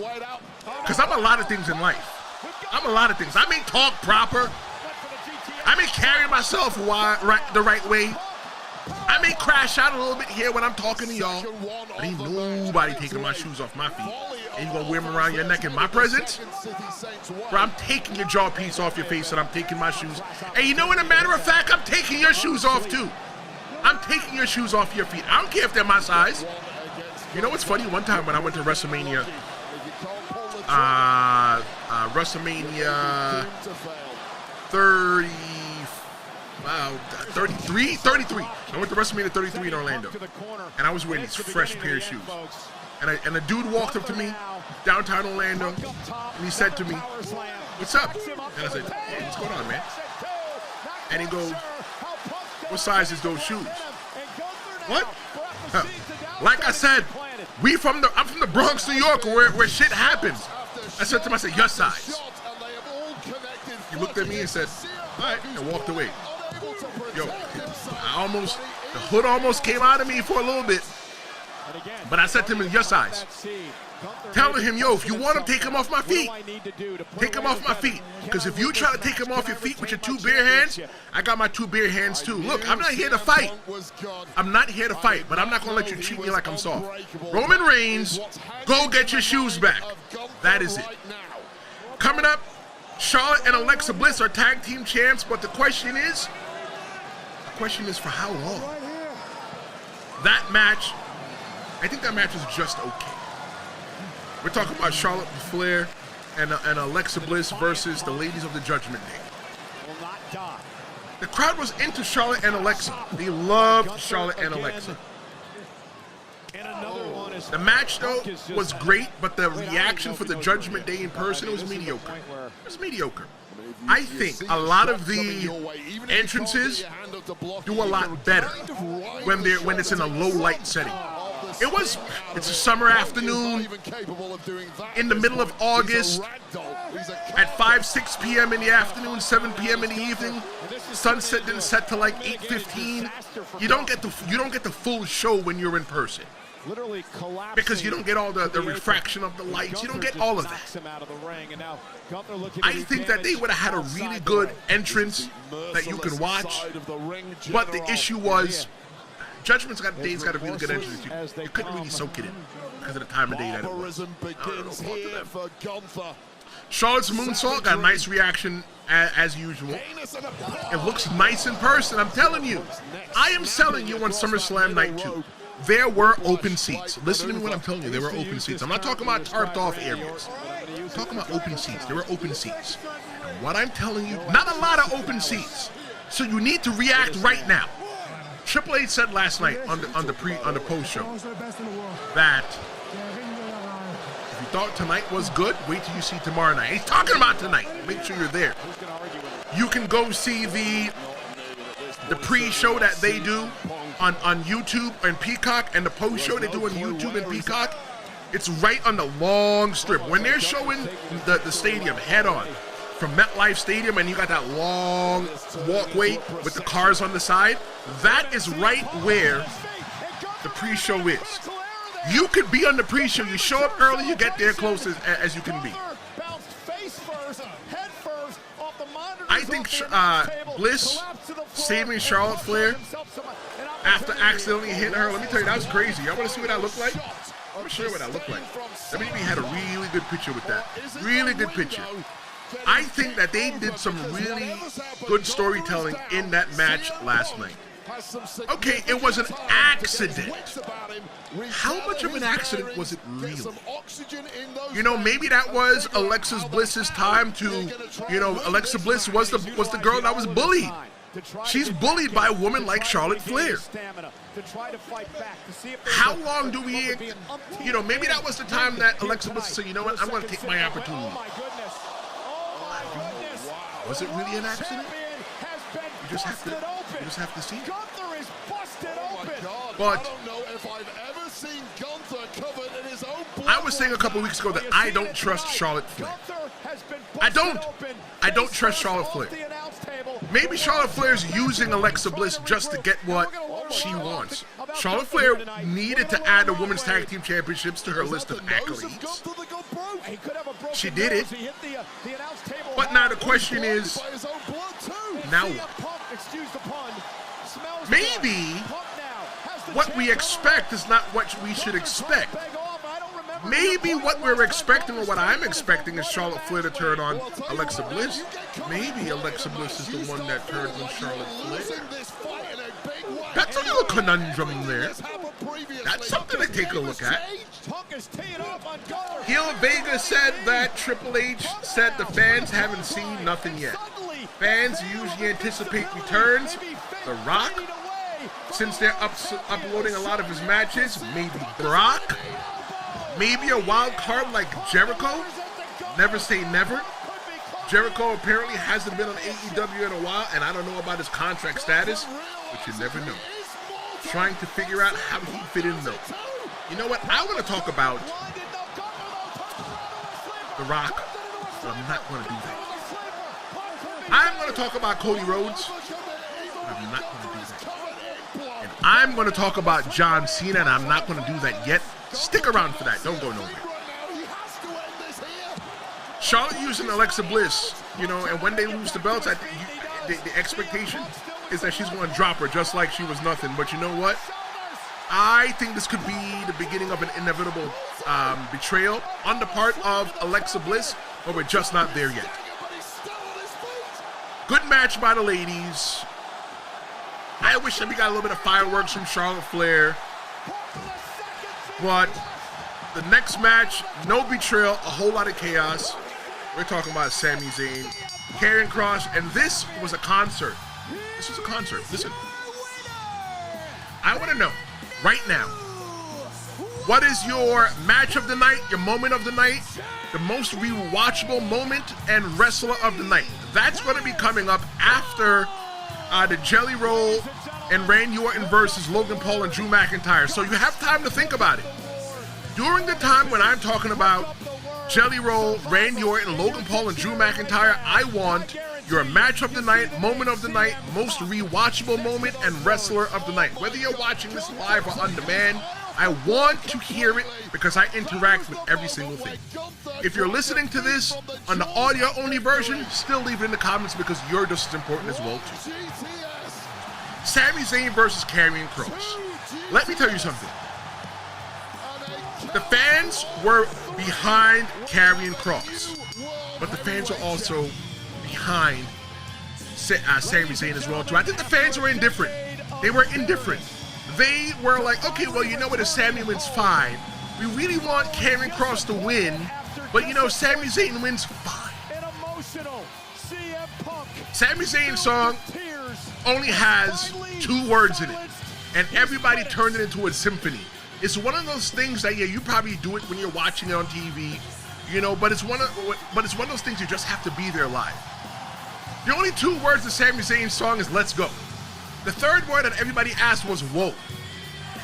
Because I'm a lot of things in life. I'm a lot of things. I may talk proper. I may carry myself the right way. I may crash out a little bit here when I'm talking to y'all. But ain't nobody taking my shoes off my feet. And you gonna wear them around your neck in my presence? Bro, I'm taking your jaw piece off your face and I'm taking my shoes. And you know, in a matter of fact, I'm taking your shoes off too. I'm taking your shoes off your feet. I don't care if they're my size. You know what's funny? One time when I went to WrestleMania, WrestleMania 33. I went to WrestleMania 33 in Orlando, and I was wearing these fresh pair of shoes. And a dude walked up to me, downtown Orlando, and he said to me, "What's up?" And I said, "Hey, what's going on, man?" And he goes, "What size is those shoes?" What? Like I said, I'm from the Bronx, New York, where shit happens. I said to him, I said, "Your size." He looked at me and said, "All right," and walked away. Yo, the hood almost came out of me for a little bit. But I said to him, "Your size." Telling him, yo, if you want him, take him off my feet. Take him off my feet. Because if you try to take him off your feet with your 2 bare hands, I got my 2 bare hands too. Look, I'm not here to fight. I'm not here to fight, but I'm not going to let you treat me like I'm soft. Roman Reigns, go get your shoes back. That is it. Coming up, Charlotte and Alexa Bliss are tag team champs, but the question is for how long? That match, I think that match is just okay. We're talking about Charlotte Flair and Alexa Bliss versus the Ladies of the Judgment Day. The crowd was into Charlotte and Alexa. They loved Charlotte and Alexa. The match, though, was great, but the reaction for the Judgment Day in person, it was mediocre. It was mediocre. I think a lot of the entrances do a lot better when it's in a low light setting. It's a summer afternoon in the middle of August at 5-6 p.m. in the afternoon, 7 p.m. in the evening. Sunset didn't set till like 8:15. You don't get the full show when you're in person. Because you don't get all the refraction of the lights. You don't get all of that. I think that they would have had a really good entrance that you can watch. But the issue was, Judgment Day's got a really good entrance. You couldn't really soak it in because of the time of day that it was. Charlotte's moonsault got a nice reaction as usual. It looks nice in person, I'm telling you. I am selling you on SummerSlam Night 2. There were open seats. Listen to me when I'm telling you, there were open seats. I'm not talking about tarped off areas. I'm talking about open seats. There were open seats. And what I'm telling you, not a lot of open seats. So you need to react right now. Triple H said last night on the post show that if you thought tonight was good, wait till you see tomorrow night. He's talking about tonight. Make sure you're there. You can go see the pre-show that they do on YouTube and Peacock, and the post-show they do on YouTube and Peacock. It's right on the long strip. When they're showing the stadium head-on from MetLife Stadium, and you got that long walkway with the cars on the side, that is right where the pre-show is. You could be on the pre-show. You show up early, you get there close as you can be. I think Bliss saving Charlotte Flair after accidentally hitting her. Let me tell you, that was crazy. Y'all want to see what that looked like? I'm sure what that looked like. WWE had a really good picture with that. Really good picture. I think that they did some really good storytelling in that match last night. Okay, it was an accident. How much of an accident was it really? You know, maybe that was Alexa Bliss's time to, you know, Alexa Bliss was the girl that was bullied. She's bullied by a woman like Charlotte Flair. How long do we, you know, maybe that was the time that Alexa Bliss said, you know what, I'm going to take my opportunity. Was it really an accident? You just have to see. But I was saying a couple weeks ago that I don't trust Charlotte Flair. I don't trust Charlotte Flair. Maybe Charlotte Flair's using Alexa Bliss just to get what she wants. Charlotte Flair needed to add the Women's Tag Team Championships to her list of accolades. She did it. But now the question is, now what? Maybe what we expect is not what we should expect. Maybe what we're expecting, or what I'm expecting, is Charlotte Flair to turn on Alexa Bliss. Maybe Alexa Bliss is the one that turns on Charlotte Flair. That's a little conundrum there. That's something to take a look at. Heel Vega said that Triple H said the fans haven't seen nothing yet. Fans usually anticipate returns. The Rock, since they're uploading a lot of his matches, maybe Brock. Maybe a wild card like Jericho. Never say never. Jericho apparently hasn't been on AEW in a while, and I don't know about his contract status, but you never know. Trying to figure out how he fit in though. You know what? I want to talk about The Rock, but I'm not going to do that. I'm going to talk about Cody Rhodes, but I'm not going to do that. And I'm going to talk about John Cena, and I'm not going to do that yet. Stick around for that. Don't go nowhere. Charlotte using Alexa Bliss, you know, and when they lose the belts, I think the expectation is that she's going to drop her just like she was nothing. But you know what? I think this could be the beginning of an inevitable betrayal on the part of Alexa Bliss, but we're just not there yet. Good match by the ladies. I wish that we got a little bit of fireworks from Charlotte Flair. But the next match, no betrayal, a whole lot of chaos. We're talking about Sami Zayn, Karrion Kross, and this was a concert. This was a concert. Listen, I want to know right now, what is your match of the night, your moment of the night, the most rewatchable moment, and wrestler of the night? That's going to be coming up after the Jelly Roll and Randy Orton versus Logan Paul and Drew McIntyre. So you have time to think about it. During the time when I'm talking about Jelly Roll, Randy Orton, Logan Paul, and Drew McIntyre, I want your match of the night, moment of the night, most rewatchable moment, and wrestler of the night. Whether you're watching this live or on demand, I want to hear it because I interact with every single thing. If you're listening to this on the audio-only version, still leave it in the comments because you're just as important as well, too. Sami Zayn versus Karrion Kross. Let me tell you something. The fans were behind Karrion Kross, but the fans are also behind Sami Zayn as well, too. I think the fans were indifferent. They were indifferent. They were like, okay, well, you know what, if Sami wins, fine. We really want Karrion Kross to win, but, you know, Sami Zayn wins, fine. Sami Zayn's song only has 2 words in it, and everybody turned it into a symphony. It's one of those things that, yeah, you probably do it when you're watching it on TV, you know, but it's one of those things you just have to be there live. The only 2 words in Sami Zayn's song is "Let's go." The 3rd word that everybody asked was "Whoa."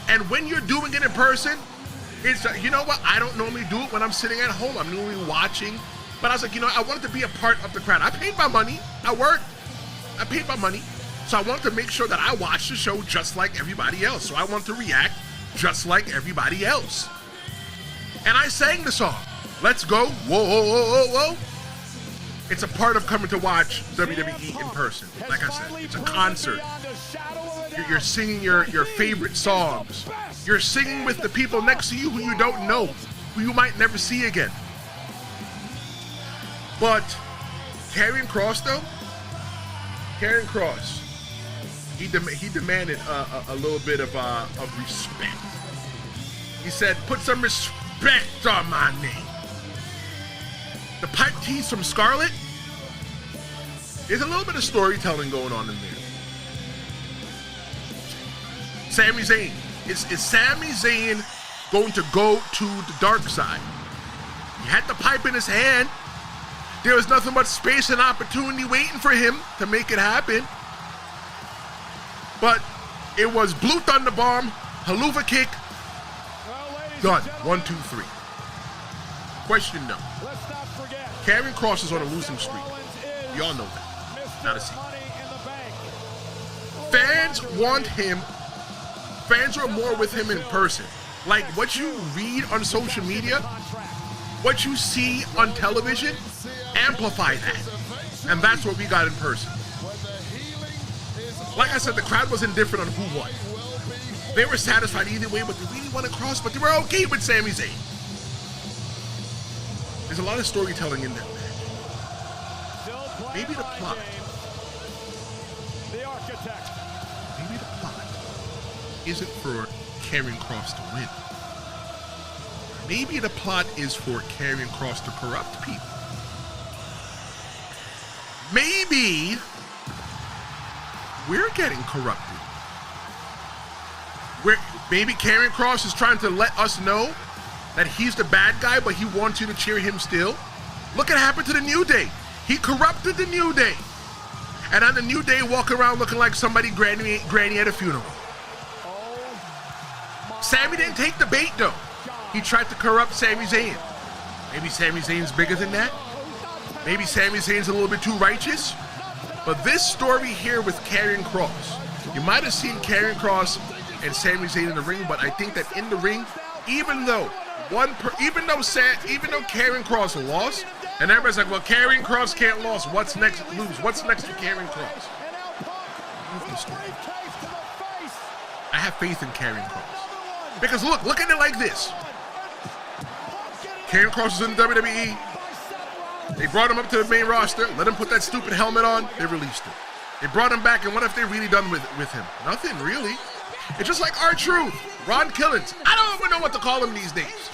And when you're doing it in person, it's, you know what? I don't normally do it when I'm sitting at home. I'm normally watching. But I was like, I wanted to be a part of the crowd. I paid my money. I worked. I paid my money. So I wanted to make sure that I watched the show just like everybody else. So I wanted to react just like everybody else. And I sang the song. Let's go. Whoa, whoa, whoa, whoa, whoa. It's a part of coming to watch WWE in person. Like I said, it's a concert. You're singing your favorite songs. You're singing with the people next to you who you don't know, who you might never see again. But Karrion Kross, though, Karrion Kross, he demanded a little bit of respect. He said, "Put some respect on my name." The pipe tease from Scarlett, there's a little bit of storytelling going on in there. Sami Zayn. Is Sami Zayn going to go to the dark side? He had the pipe in his hand. There was nothing but space and opportunity waiting for him to make it happen. But it was Blue Thunder Bomb, Haluva kick, done. 1, 2, 3. Question though. Karrion Kross is on a losing streak. Y'all know that. Not a secret. Fans want him. Fans are more with him in person. Like what you read on social media, what you see on television, amplify that. And that's what we got in person. Like I said, the crowd was indifferent on who won. They were satisfied either way, but they really wanted Kross, but they were okay with Sami Zayn. There's a lot of storytelling in that match. Maybe the plot. Maybe the plot isn't for Karrion Kross to win. Maybe the plot is for Karrion Kross to corrupt people. Maybe we're getting corrupted. Maybe Karrion Kross is trying to let us know that he's the bad guy, but he wants you to cheer him still. Look what happened to the New Day. He corrupted the New Day. And on the New Day, walking around looking like somebody granny at a funeral. Sami didn't take the bait, though. He tried to corrupt Sami Zayn. Maybe Sami Zayn's bigger than that. Maybe Sami Zayn's a little bit too righteous. But this story here with Karrion Kross, you might have seen Karrion Kross and Sami Zayn in the ring, but I think that in the ring, even though Karrion Kross lost, and everybody's like, well, Karrion Kross can't lose. What's next? What's next for Karrion Kross? I have faith in Karrion Kross. Because look at it like this. Karrion Kross is in the WWE. They brought him up to the main roster, let him put that stupid helmet on, they released him. They brought him back, and what have they really done with him? Nothing, really. It's just like R-Truth, Ron Killings. I don't even know what to call him these days.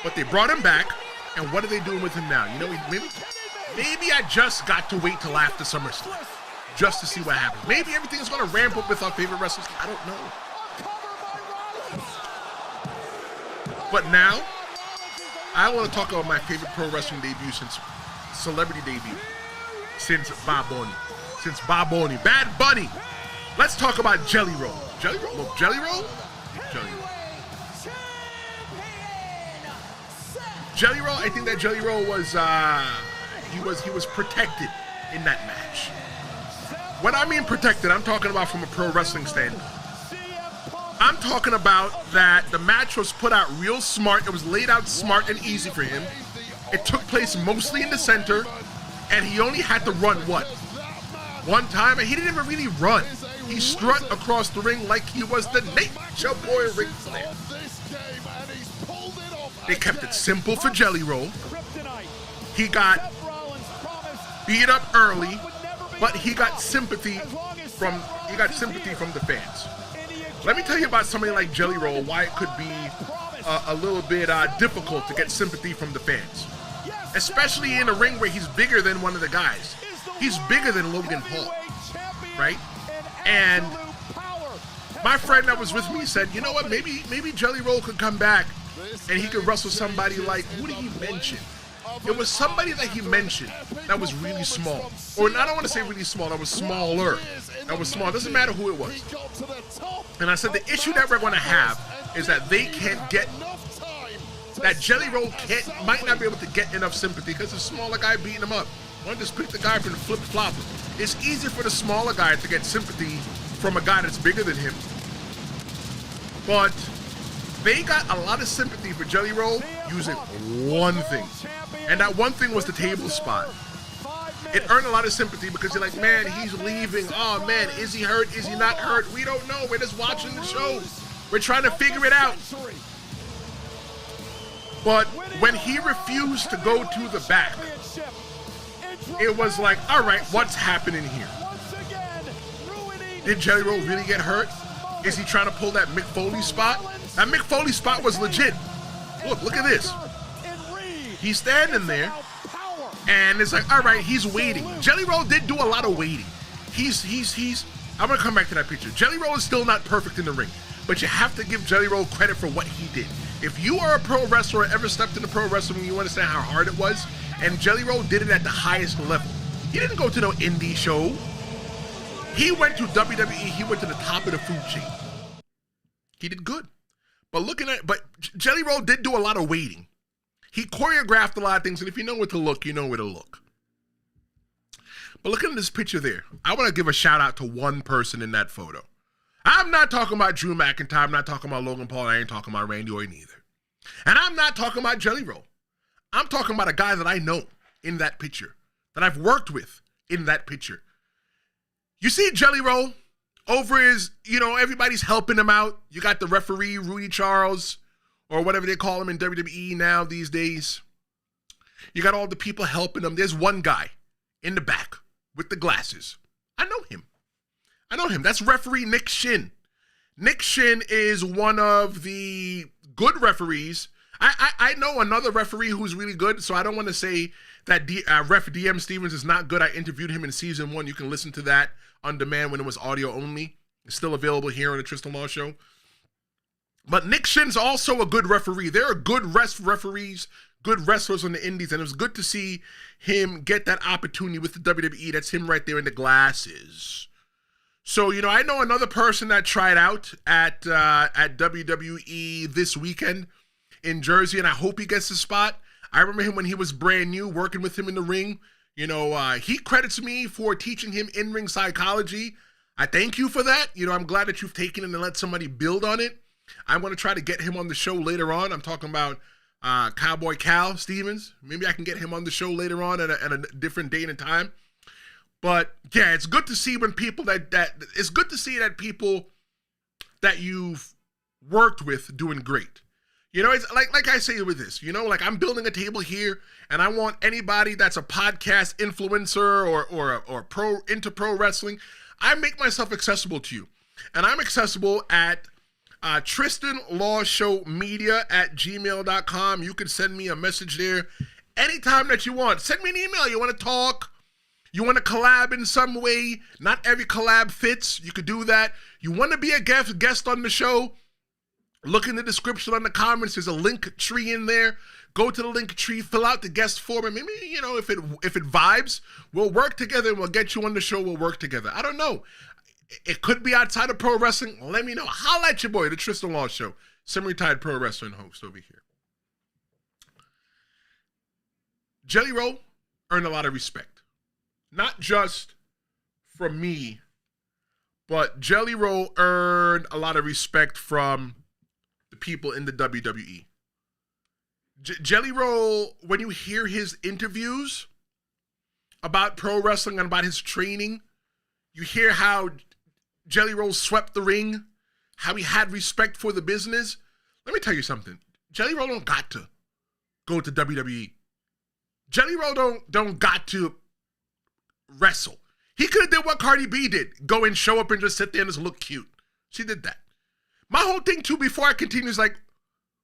But they brought him back, and what are they doing with him now? You know, maybe I just got to wait till after SummerSlam just to see what happens. Maybe everything is going to ramp up with our favorite wrestlers. I don't know. But now, I want to talk about my favorite pro wrestling debut since celebrity debut. Since Bad Bunny. Bad Bunny. Let's talk about Jelly Roll. Jelly Roll? Look, Jelly Roll? Jelly Roll. Jelly Roll, I think that Jelly Roll was, he was protected in that match. When I mean protected, I'm talking about from a pro wrestling standpoint. I'm talking about that the match was put out real smart. It was laid out smart and easy for him. It took place mostly in the center, and he only had to run, what? One time, and he didn't even really run. He strut across the ring like he was the Nature Boy Ric Flair. They kept it simple for Jelly Roll. He got beat up early, but he got sympathy from the fans. Let me tell you about somebody like Jelly Roll, why it could be a little bit difficult to get sympathy from the fans. Especially in a ring where he's bigger than one of the guys. He's bigger than Logan Paul, right? And my friend that was with me said, you know what, maybe Jelly Roll could come back and he could wrestle somebody like, who did he mention? it was somebody that he mentioned that was really small. Or I don't want to say really small, that was smaller. That was small. It doesn't matter who it was. And I said the issue that we're going to have is that they can't get, that Jelly Roll might not be able to get enough sympathy because the smaller guy beating him up. Why don't just pick the guy from the flip-flop? It's easier for the smaller guy to get sympathy from a guy that's bigger than him. But they got a lot of sympathy for Jelly Roll using one thing. And that one thing was the table spot. It earned a lot of sympathy because you're like, man, he's leaving. Oh, man, is he hurt? Is he not hurt? We don't know. We're just watching the show. We're trying to figure it out. But when he refused to go to the back, it was like, all right, what's happening here? Did Jelly Roll really get hurt? Is he trying to pull that Mick Foley spot? That Mick Foley spot was legit. Look at this. He's standing there, and it's like, all right, he's waiting. Jelly Roll did do a lot of waiting. I'm gonna come back to that picture. Jelly Roll is still not perfect in the ring, but you have to give Jelly Roll credit for what he did. If you are a pro wrestler or ever stepped into pro wrestling, you understand how hard it was, and Jelly Roll did it at the highest level. He didn't go to no indie show. He went to WWE. He went to the top of the food chain. He did good. But Jelly Roll did do a lot of waiting. He choreographed a lot of things, and if you know where to look, you know where to look. But look at this picture there. I want to give a shout out to one person in that photo. I'm not talking about Drew McIntyre. I'm not talking about Logan Paul. I ain't talking about Randy Orton either. And I'm not talking about Jelly Roll. I'm talking about a guy that I know in that picture, that I've worked with in that picture. You see Jelly Roll over his, everybody's helping him out. You got the referee, Rudy Charles, or whatever they call him in WWE now these days. You got all the people helping him. There's one guy in the back with the glasses. I know him. That's referee Nick Shin. Nick Shin is one of the good referees. I know another referee who's really good, so I don't want to say that Ref DM Stevens is not good. I interviewed him in season 1. You can listen to that on demand when it was audio only. It's still available here on the Tristan Law Show. But Nick Shin's also a good referee. There are good referees, good wrestlers on the indies, and it was good to see him get that opportunity with the WWE. That's him right there in the glasses. So, I know another person that tried out at WWE this weekend in Jersey, and I hope he gets the spot. I remember him when he was brand new, working with him in the ring. He credits me for teaching him in-ring psychology. I thank you for that. I'm glad that you've taken it and let somebody build on it. I'm going to try to get him on the show later on. I'm talking about Cowboy Cal Stevens. Maybe I can get him on the show later on at a different date and time. But yeah, it's good to see when people it's good to see that people that you've worked with doing great. It's like I say with this, I'm building a table here, and I want anybody that's a podcast influencer or into pro wrestling. I make myself accessible to you, and I'm accessible at tristanlawshowmedia@gmail.com. You can send me a message there anytime that you want. Send me an email. You want to talk? You want to collab in some way? Not every collab fits. You could do that. You want to be a guest on the show? Look in the description on the comments. There's a link tree in there. Go to the link tree, fill out the guest form, and maybe, if it vibes, we'll work together and we'll get you on the show. We'll work together. I don't know. It could be outside of pro wrestling. Let me know. Holla at your boy, the Tristan Law Show, semi-retired pro wrestling host over here. Jelly Roll earned a lot of respect. Not just from me, but Jelly Roll earned a lot of respect from the people in the WWE. Jelly Roll, when you hear his interviews about pro wrestling and about his training, you hear how Jelly Roll swept the ring, how he had respect for the business. Let me tell you something. Jelly Roll don't got to go to WWE. Jelly Roll don't got to wrestle. He could have did what Cardi B did. Go and show up and just sit there and just look cute. She did that. My whole thing, too, before I continue, is like,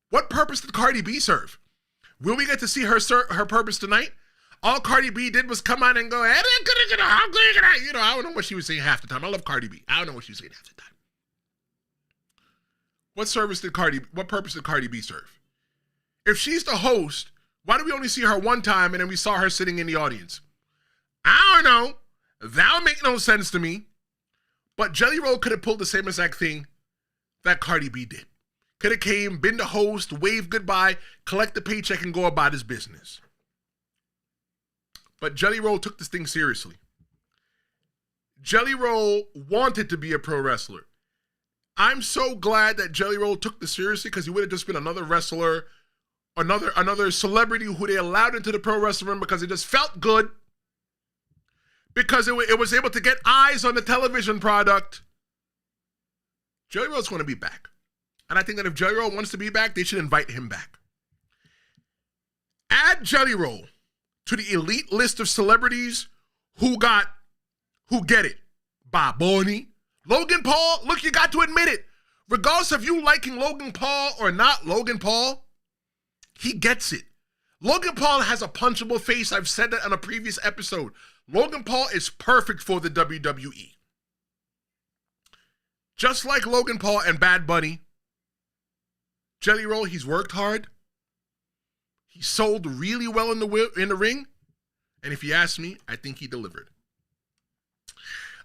what purpose did Cardi B serve? Will we get to see her purpose tonight? All Cardi B did was come out and go, I don't know what she was saying half the time. I love Cardi B. I don't know what she was saying half the time. What purpose did Cardi B serve? If she's the host, Why do we only see her one time and then we saw her sitting in the audience? I don't know. That would make no sense to me. But Jelly Roll could have pulled the same exact thing that Cardi B did. Could have came, been the host, waved goodbye, collect the paycheck, and go about his business. But Jelly Roll took this thing seriously. Jelly Roll wanted to be a pro wrestler. I'm so glad that Jelly Roll took this seriously because he would have just been another wrestler, another celebrity who they allowed into the pro wrestling room because it just felt good. Because it was able to get eyes on the television product. Jelly Roll's going to be back. And I think that if Jelly Roll wants to be back, they should invite him back. Add Jelly Roll to the elite list of celebrities who get it. Bob Boney, Logan Paul. Look, you got to admit it. Regardless of you liking Logan Paul or not Logan Paul, he gets it. Logan Paul has a punchable face. I've said that on a previous episode. Logan Paul is perfect for the WWE. Just like Logan Paul and Bad Bunny, Jelly Roll, he's worked hard. He sold really well in the ring. And if you ask me, I think he delivered.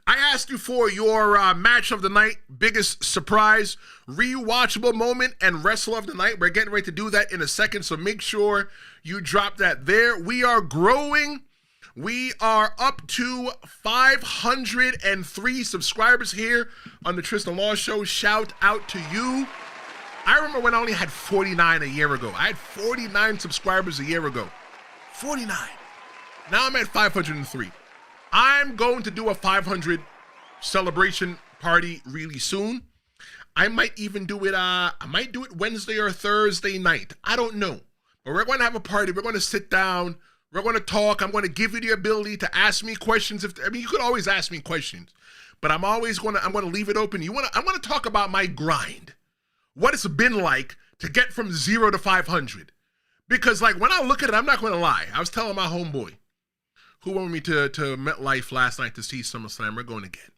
I asked you for your match of the night, biggest surprise, rewatchable moment, and wrestle of the night. We're getting ready to do that in a second, so make sure you drop that there. We are growing. We are up to 503 subscribers here on the Tristan Law Show. Shout out to you. I remember when I only had 49 a year ago. I had 49 subscribers a year ago. 49. Now I'm at 503. I'm going to do a 500 celebration party really soon. I might even do it, I might do it Wednesday or Thursday night. I don't know. But we're going to have a party. We're going to sit down. We're going to talk. I'm going to give you the ability to ask me questions. You could always ask me questions, but I'm going to leave it open. I want to talk about my grind, what it's been like to get from 0 to 500. Because like when I look at it, I'm not going to lie. I was telling my homeboy who went with me to MetLife last night to see SummerSlam. We're going again.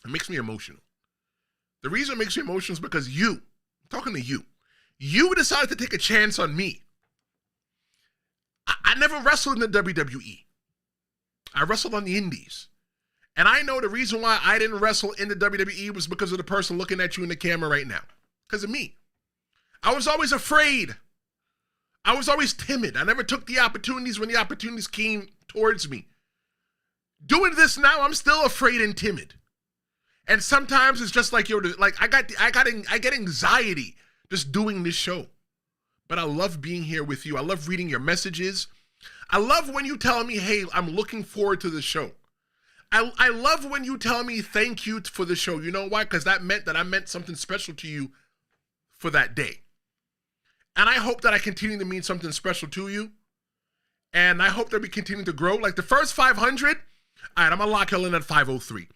It makes me emotional. The reason it makes me emotional is because I'm talking to you decided to take a chance on me. I never wrestled in the WWE. I wrestled on the indies. And I know the reason why I didn't wrestle in the WWE was because of the person looking at you in the camera right now. Because of me. I was always afraid. I was always timid. I never took the opportunities when the opportunities came towards me. Doing this now, I'm still afraid and timid. And sometimes it's just like, I get anxiety just doing this show. But I love being here with you. I love reading your messages. I love when you tell me, hey, I'm looking forward to the show. I love when you tell me thank you for the show. You know why? Because that meant that I meant something special to you for that day. And I hope that I continue to mean something special to you. And I hope that we continue to grow. Like the first 500, all right, I'm going to lock y'all in at 503.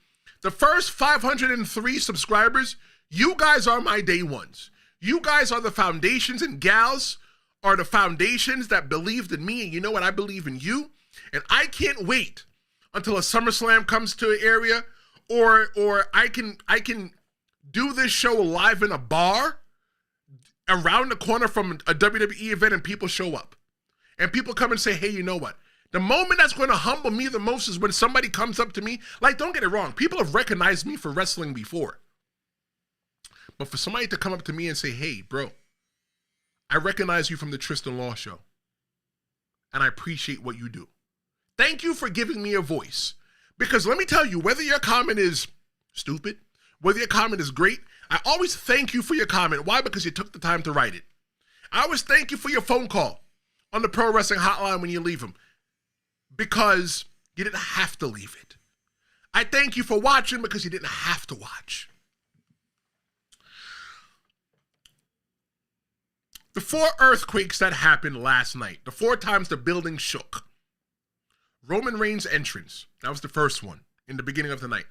The first 503 subscribers, you guys are my day ones. You guys are the foundations, and gals are the foundations that believed in me. And you know what? I believe in you. And I can't wait until a SummerSlam comes to an area, or I can do this show live in a bar around the corner from a WWE event, and people show up. And people come and say, hey, you know what? The moment that's going to humble me the most is when somebody comes up to me. Like, don't get it wrong. People have recognized me for wrestling before. But for somebody to come up to me and say, hey, bro, I recognize you from the Tristan Law Show. And I appreciate what you do. Thank you for giving me a voice. Because let me tell you, whether your comment is stupid, whether your comment is great, I always thank you for your comment. Why? Because you took the time to write it. I always thank you for your phone call on the Pro Wrestling Hotline when you leave them. Because you didn't have to leave it. I thank you for watching because you didn't have to watch. The 4 earthquakes that happened last night, the 4 times the building shook. Roman Reigns' entrance, that was the first one in the beginning of the night.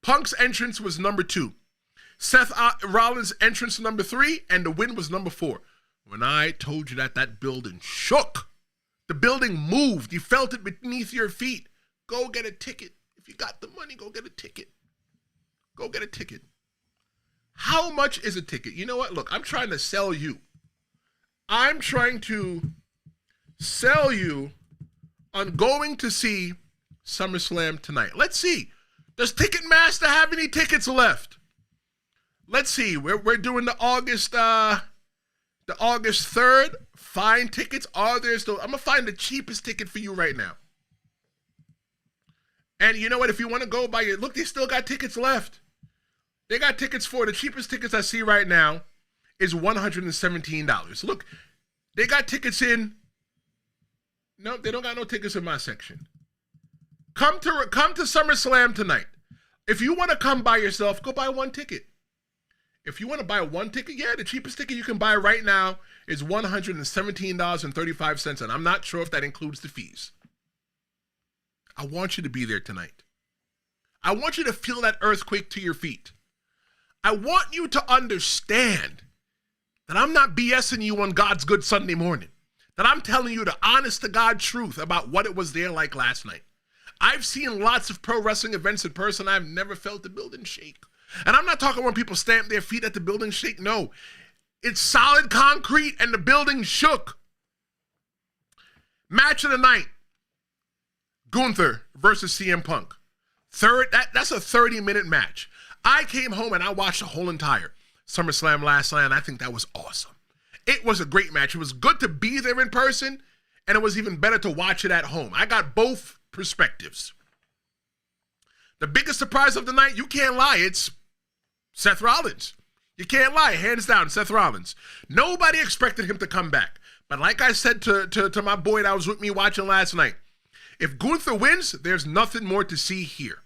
Punk's entrance was number 2. Seth Rollins' entrance number 3, and the win was number 4. When I told you that building shook, the building moved, you felt it beneath your feet. Go get a ticket. If you got the money, go get a ticket. Go get a ticket. How much is a ticket? You know what? Look, I'm trying to sell you. I'm trying to sell you on going to see SummerSlam tonight. Let's see. Does Ticketmaster have any tickets left? Let's see. We're doing the August 3rd. Find tickets. Are there still? I'm gonna find the cheapest ticket for you right now. And you know what? If you want to go buy it, look, they still got tickets left. They got tickets for the cheapest tickets I see right now is $117. Look, they got tickets in. No, they don't got no tickets in my section. Come to SummerSlam tonight. If you want to come by yourself, go buy one ticket. If you want to buy one ticket, yeah, the cheapest ticket you can buy right now is $117.35, and I'm not sure if that includes the fees. I want you to be there tonight. I want you to feel that earthquake to your feet. I want you to understand that I'm not BSing you on God's good Sunday morning. That I'm telling you the honest to God truth about what it was there like last night. I've seen lots of pro wrestling events in person. I've never felt the building shake. And I'm not talking when people stamp their feet at the building shake. No, it's solid concrete and the building shook. Match of the night. Gunther versus CM Punk. That's a 30-minute match. I came home and I watched the whole entire SummerSlam last night, and I think that was awesome. It was a great match. It was good to be there in person, and it was even better to watch it at home. I got both perspectives. The biggest surprise of the night, you can't lie, it's Seth Rollins. You can't lie, hands down, Seth Rollins. Nobody expected him to come back. But like I said to my boy that was with me watching last night, if Gunther wins, there's nothing more to see here.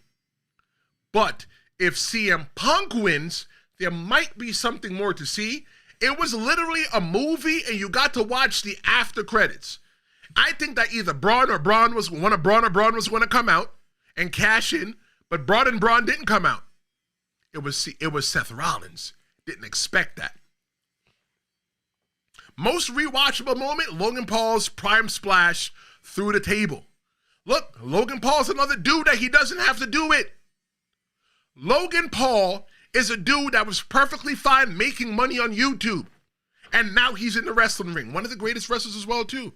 But if CM Punk wins, there might be something more to see. It was literally a movie, and you got to watch the after credits. I think that either Braun was going to come out and cash in, but Braun didn't come out. It was Seth Rollins. Didn't expect that. Most rewatchable moment, Logan Paul's prime splash through the table. Look, Logan Paul's another dude that he doesn't have to do it. Logan Paul is a dude that was perfectly fine making money on YouTube. And now he's in the wrestling ring. One of the greatest wrestlers as well, too.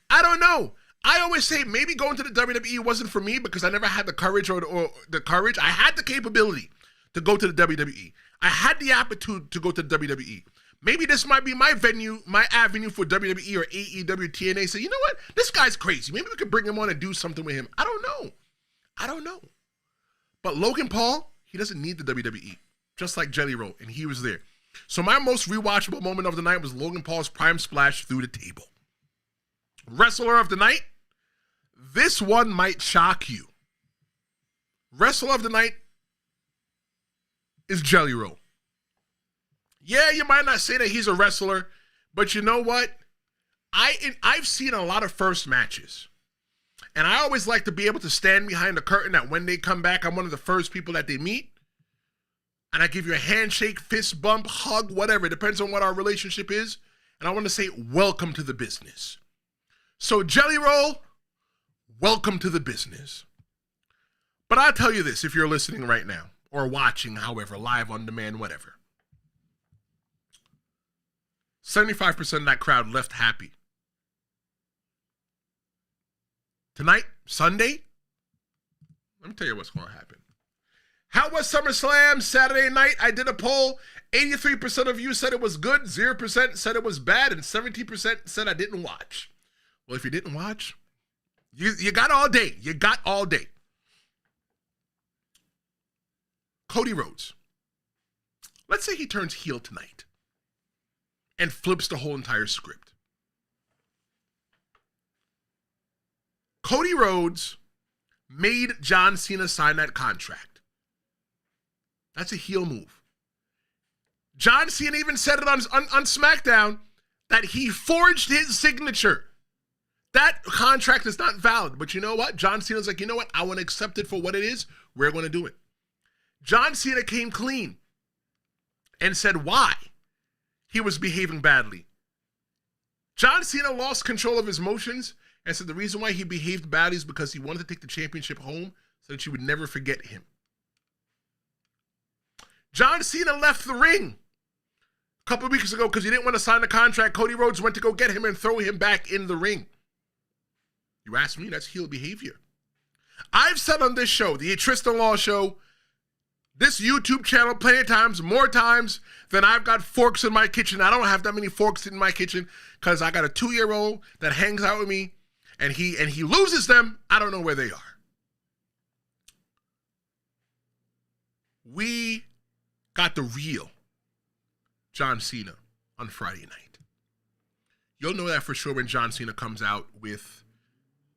I don't know. I always say maybe going to the WWE wasn't for me because I never had the courage or the courage. I had the capability to go to the WWE. I had the aptitude to go to the WWE. Maybe this might be my avenue for WWE or AEW, TNA. Say, you know what? This guy's crazy. Maybe we could bring him on and do something with him. I don't know. But Logan Paul, he doesn't need the WWE. Just like Jelly Roll, and he was there. So my most rewatchable moment of the night was Logan Paul's prime splash through the table. Wrestler of the night, this one might shock you. Wrestler of the night is Jelly Roll. Yeah, you might not say that he's a wrestler, but you know what? I've seen a lot of first matches. And I always like to be able to stand behind the curtain that when they come back, I'm one of the first people that they meet. And I give you a handshake, fist bump, hug, whatever. It depends on what our relationship is. And I want to say, welcome to the business. So Jelly Roll, welcome to the business. But I'll tell you this, if you're listening right now, or watching, however, live, on demand, whatever. 75% of that crowd left happy. Tonight, Sunday, let me tell you what's going to happen. How was SummerSlam Saturday night? I did a poll. 83% of you said it was good, 0% said it was bad, and 17% said I didn't watch. Well, if you didn't watch, you got all day. You got all day. Cody Rhodes. Let's say he turns heel tonight and flips the whole entire script. Cody Rhodes made John Cena sign that contract. That's a heel move. John Cena even said it on SmackDown that he forged his signature. That contract is not valid. But you know what? John Cena's like, you know what? I want to accept it for what it is. We're going to do it. John Cena came clean and said why he was behaving badly. John Cena lost control of his emotions and said the reason why he behaved badly is because he wanted to take the championship home so that you would never forget him. John Cena left the ring a couple of weeks ago because he didn't want to sign the contract. Cody Rhodes went to go get him and throw him back in the ring. You ask me, that's heel behavior. I've said on this show, the Tristan Law Show, this YouTube channel plenty of times, more times than I've got forks in my kitchen. I don't have that many forks in my kitchen because I got a 2-year-old that hangs out with me and he loses them. I don't know where they are. We got the real John Cena on Friday night. You'll know that for sure when John Cena comes out with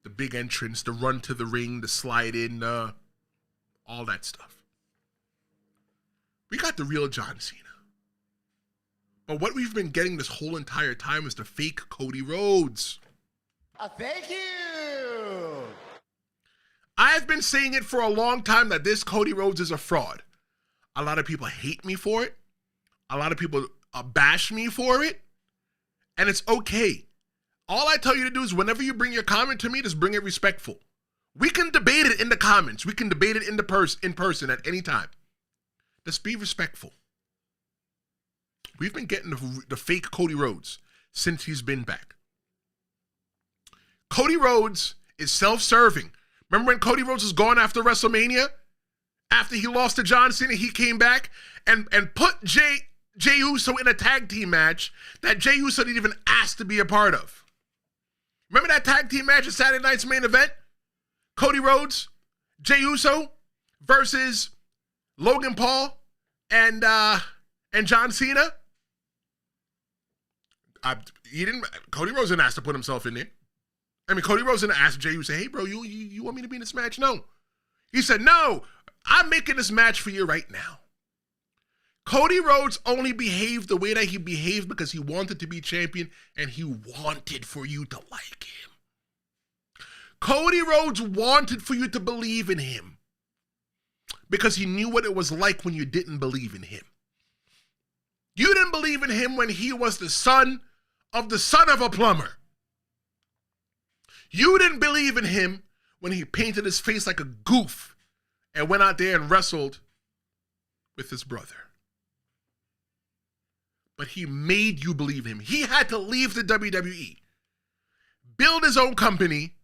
the big entrance, the run to the ring, the slide in, all that stuff. We got the real John Cena. But what we've been getting this whole entire time is the fake Cody Rhodes. Thank you. I've been saying it for a long time that this Cody Rhodes is a fraud. A lot of people hate me for it. A lot of people bash me for it. And it's okay. All I tell you to do is whenever you bring your comment to me, just bring it respectful. We can debate it in the comments. We can debate it in person at any time. Just be respectful. We've been getting the fake Cody Rhodes since he's been back. Cody Rhodes is self-serving. Remember when Cody Rhodes was gone after WrestleMania? After he lost to John Cena, he came back and put Jey Uso in a tag team match that Jey Uso didn't even ask to be a part of. Remember that tag team match at Saturday night's main event? Cody Rhodes, Jey Uso versus Logan Paul and John Cena. Cody Rhodes didn't ask to put himself in there. I mean, Cody Rhodes didn't ask Jey Uso, hey, bro, you want me to be in this match? No. He said, no, I'm making this match for you right now. Cody Rhodes only behaved the way that he behaved because he wanted to be champion and he wanted for you to like him. Cody Rhodes wanted for you to believe in him because he knew what it was like when you didn't believe in him. You didn't believe in him when he was the son of a plumber. You didn't believe in him when he painted his face like a goof and went out there and wrestled with his brother. But he made you believe in him. He had to leave the WWE, build his own company,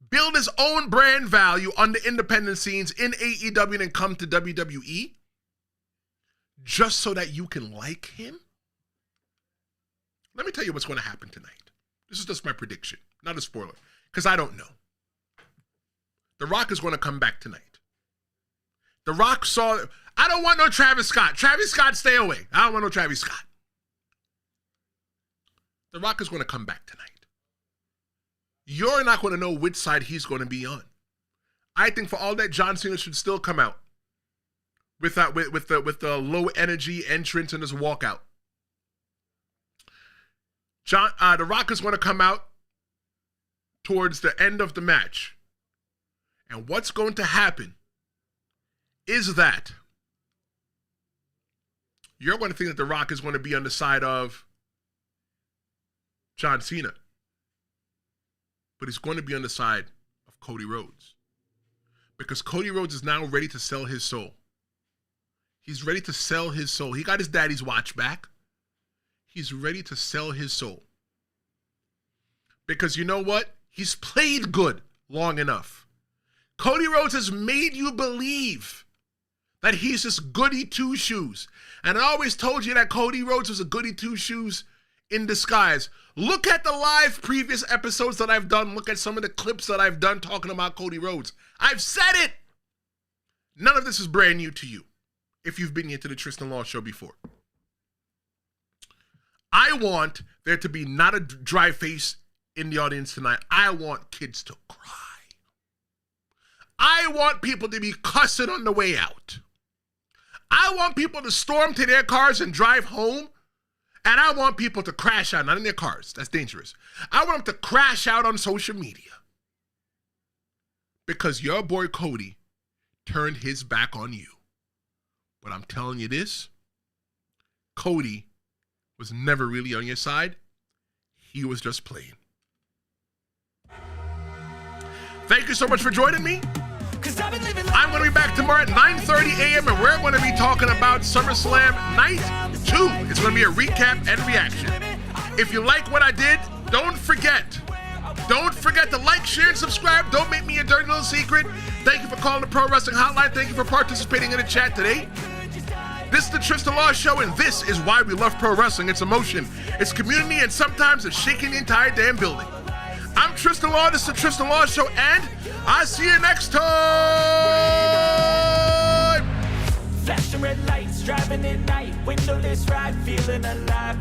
build his own brand value on the independent scenes in AEW and then come to WWE just so that you can like him? Let me tell you what's going to happen tonight. This is just my prediction, not a spoiler, because I don't know. The Rock is going to come back tonight. The Rock saw, I don't want no Travis Scott. Travis Scott, stay away. I don't want no Travis Scott. The Rock is going to come back tonight. You're not going to know which side he's going to be on. I think for all that, John Cena should still come out with the low energy entrance and his walkout. The Rock is going to come out towards the end of the match. And what's going to happen is that you're going to think that The Rock is going to be on the side of John Cena. But he's going to be on the side of Cody Rhodes. Because Cody Rhodes is now ready to sell his soul. He's ready to sell his soul. He got his daddy's watch back. He's ready to sell his soul. Because you know what? He's played good long enough. Cody Rhodes has made you believe that he's just goody two-shoes. And I always told you that Cody Rhodes was a goody two-shoes in disguise. Look at the live previous episodes that I've done. Look at some of the clips that I've done talking about Cody Rhodes. I've said it. None of this is brand new to you if you've been here to the Tristan Law Show before. I want there to be not a dry face in the audience tonight. I want kids to cry. I want people to be cussing on the way out. I want people to storm to their cars and drive home. And I want people to crash out, not in their cars. That's dangerous. I want them to crash out on social media. Because your boy Cody turned his back on you. But I'm telling you this, Cody was never really on your side. He was just playing. Thank you so much for joining me. I'm going to be back tomorrow at 9:30 a.m. and we're going to be talking about SummerSlam Night 2. It's going to be a recap and reaction. If you like what I did, don't forget Don't forget to like, share, and subscribe. Don't make me a dirty little secret. Thank you for calling the Pro Wrestling Hotline. Thank you for participating in the chat today. This is the Tristan Law Show, and this is why we love pro wrestling. It's emotion, it's community, and sometimes it's shaking the entire damn building. I'm Tristan Law. This is the Tristan Law Show, and I'll see you next time. Flashing red lights, driving at night, windowless ride, feeling alive.